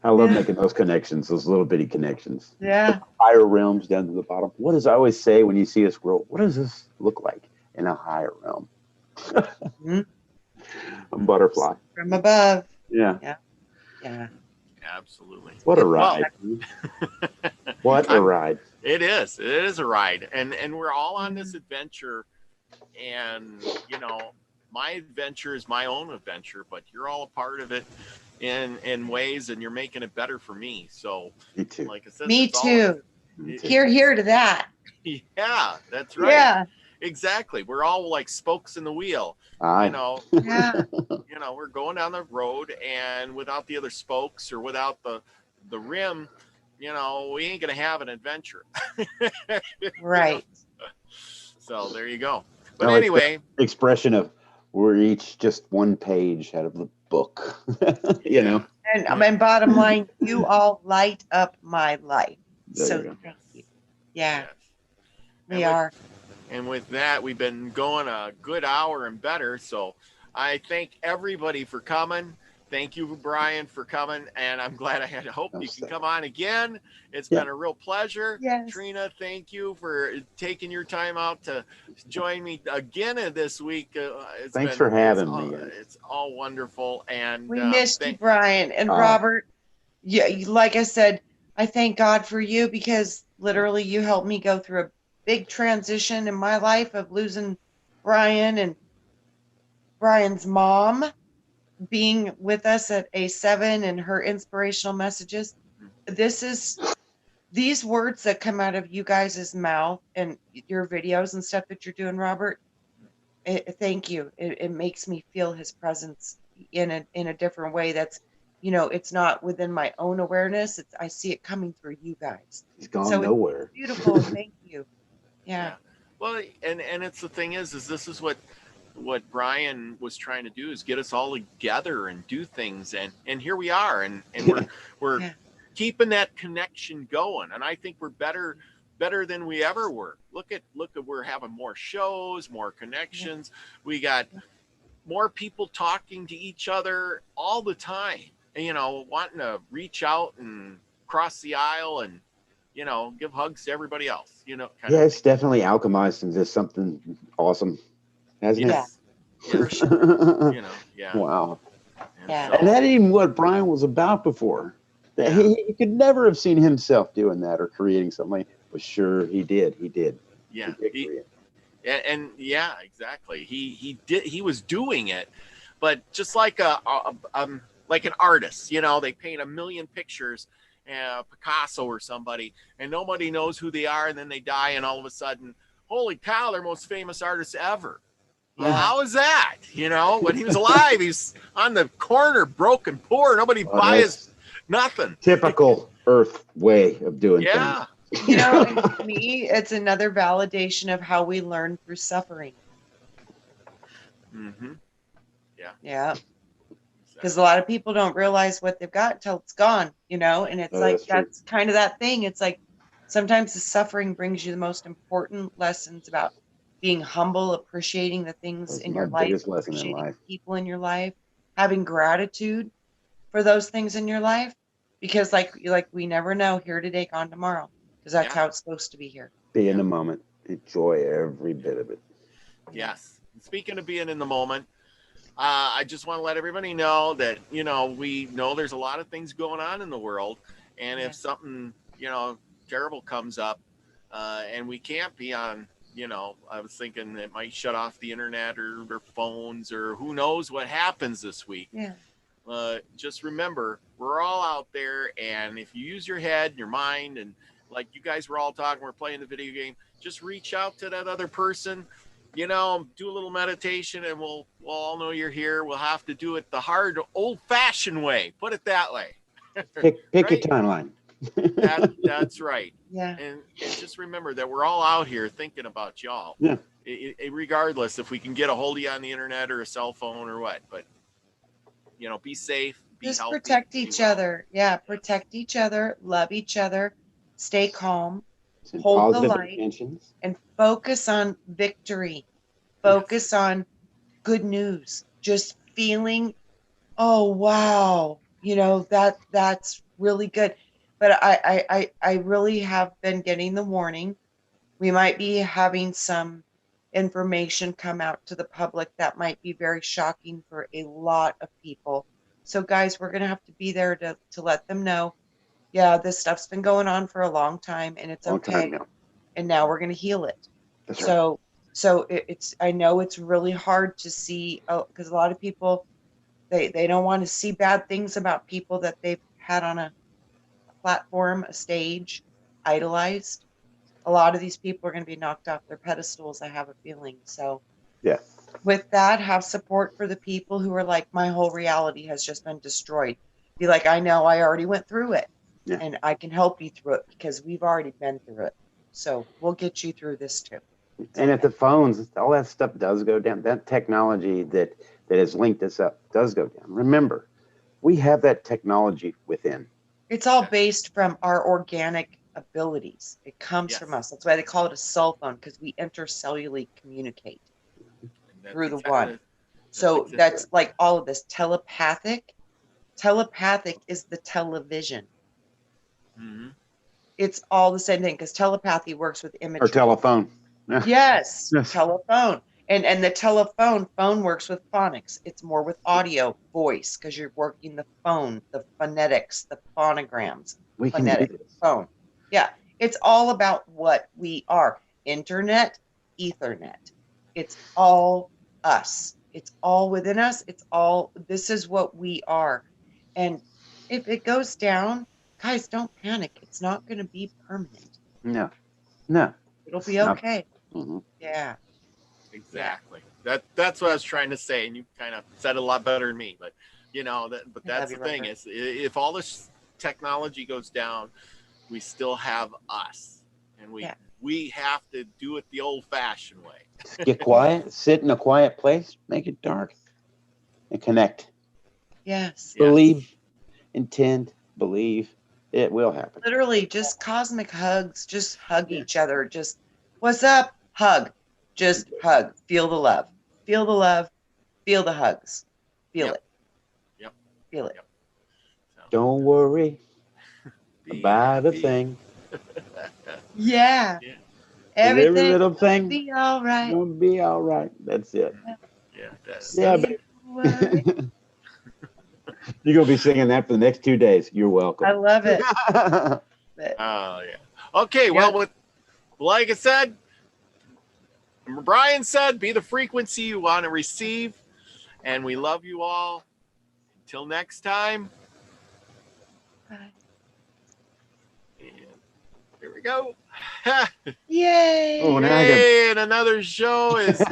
I love making those connections, those little bitty connections. Yeah. The higher realms down to the bottom. What does I always say when you see this world? What does this look like in a higher realm? A butterfly. From above. Yeah. Yeah. Yeah. Absolutely. What a ride. What a ride. It is. It is a ride. And we're all on this adventure. And, you know, my adventure is my own adventure, but you're all a part of it in ways, and you're making it better for me. So, me too. Like I said, me too. Here to that. Yeah, that's right. Yeah. Exactly. We're all like spokes in the wheel. You know, you know, we're going down the road, and without the other spokes or without the rim, you know, we ain't gonna have an adventure. Right. So there you go. But anyway, expression of we're each just one page out of the book. You know. And bottom line, you all light up my life. So thank you. Yeah. Yes. We are. And with that, we've been going a good hour and better. So I thank everybody for coming. Thank you, Brian, for coming. And I'm glad I hope you can come on again. It's been a real pleasure. Yes. Trina, thank you for taking your time out to join me again this week. Thanks for having me. It's all wonderful. And we missed you, Brian. And Robert, like I said, I thank God for you, because literally you helped me go through a big transition in my life of losing Brian and Brian's mom being with us at A7 and her inspirational messages. These words that come out of you guys' mouth and your videos and stuff that you're doing, Robert, thank you. It makes me feel his presence in a different way. That's, you know, it's not within my own awareness. I see it coming through you guys. He's gone nowhere. It's beautiful. Thank you. Yeah. Well, and it's the thing is this is what Brian was trying to do, is get us all together and do things, and here we are, and we're Yeah. keeping that connection going, and I think we're better than we ever were. Look at we're having more shows, more connections. We got more people talking to each other all the time, and, wanting to reach out and cross the aisle and, give hugs to everybody else, kind Yeah, of it's thing. definitely alchemized into something awesome, hasn't Yes. For Yes. sure. Yeah. Wow. And Yeah. so, And that ain't even what Brian was about before. That Yeah. he could never have seen himself doing that or creating something. But sure, he did. He did. yeah. He did create. And yeah, exactly. He was doing it, but just like like an artist, they paint a million pictures, Picasso or somebody, and nobody knows who they are, and then they die, and all of a sudden, holy cow, they're most famous artists ever. Well, Yeah. how is that? When he was alive, he's on the corner, broke and poor. Nobody Oh, buys that's nothing. typical Earth way of doing Yeah. And to me, it's another validation of how we learn through suffering. Mm-hmm. Yeah. Because a lot of people don't realize what they've got until it's gone, and it's Oh, like, that's true. that's kind of that thing. It's like sometimes the suffering brings you the most important lessons about being humble, appreciating the things That's in my your life, biggest lesson in appreciating life. people in your life, having gratitude for those things in your life. Because like we never know, here today, gone tomorrow. Because that's Yeah. how it's supposed to be here. Be in the moment. Enjoy every bit of it. Yes. Speaking of being in the moment, I just want to let everybody know that, we know there's a lot of things going on in the world. And Yeah. if something, terrible comes up, and we can't be on, I was thinking it might shut off the internet or phones, or who knows what happens this week. Yeah. Just remember, we're all out there. And if you use your head, your mind, and like you guys were all talking, we're playing the video game, just reach out to that other person. Do a little meditation, and we'll all know you're here. We'll have to do it the hard, old-fashioned way. Put it that way. Pick your Right? timeline. That's right. Yeah. And just remember that we're all out here thinking about y'all. Yeah. Regardless if we can get a hold of you on the internet or a cell phone or what. But, be safe, be Just healthy. protect be each well. other. Yeah. Protect each other. Love each other. Stay calm. Send Hold the positive light. intentions. And focus on victory. Focus on good news. Just feeling, oh wow, that's really good. But I really have been getting the warning. We might be having some information come out to the public that might be very shocking for a lot of people. So guys, we're gonna have to be there to let them know, yeah, this stuff's been going on for a long time and it's Long okay. time now. And now we're gonna heal it. That's right. So it's, I know it's really hard to see, because a lot of people, they don't want to see bad things about people that they've had on a platform, a stage, idolized. A lot of these people are going to be knocked off their pedestals, I have a feeling. So Yeah. with that, have support for the people who are like, my whole reality has just been destroyed. Be like, I know, I already went through it. Yeah. And I can help you through it because we've already been through it. So we'll get you through this too. And if the phones, all that stuff does go down, that technology that has linked us up does go down. Remember, we have that technology within. It's all based from our organic abilities. It comes from us. That's why they call it a cell phone, because we intercellularly communicate through the one. So that's like all of this telepathic. Telepathic is the television. Mm-hmm. It's all the same thing, because telepathy works with imagery. Or telephone. Yes, Yes. telephone. And the telephone phone works with phonics. It's more with audio, voice, because you're working the phone, the phonetics, the phonograms. We can Phonetic do this. phone. Yeah, it's all about what we are. Internet, Ethernet. It's all us. It's all within us. This is what we are. And if it goes down, guys, don't panic. It's not going to be permanent. No. It'll be okay. Mm-hmm. Yeah. Exactly. That's what I was trying to say, and you kind of said it a lot better than me. But that's the thing is, if all this technology goes down, we still have us, and we have to do it the old-fashioned way. Get quiet, sit in a quiet place, make it dark, and connect. Yes. Believe, intend, believe. It will happen. Literally just cosmic hugs. Just hug each other. Just, what's up? Hug. Just hug. Feel the love. Feel the love. Feel the hugs. Feel it. Yep. Feel it. Yep. So, Don't worry be about a happy. thing. Yeah. Yeah. Every Everything little will thing be all right. gonna be all right. That's it. Yeah. Yeah, Don't worry. You're gonna be singing that for the next 2 days. You're welcome. I love it. Oh, yeah. Okay. Well, like I said, Brian said, be the frequency you want to receive. And we love you all. Until next time. Bye. And here we go. Yay. Oh, now I got Yay, and another show is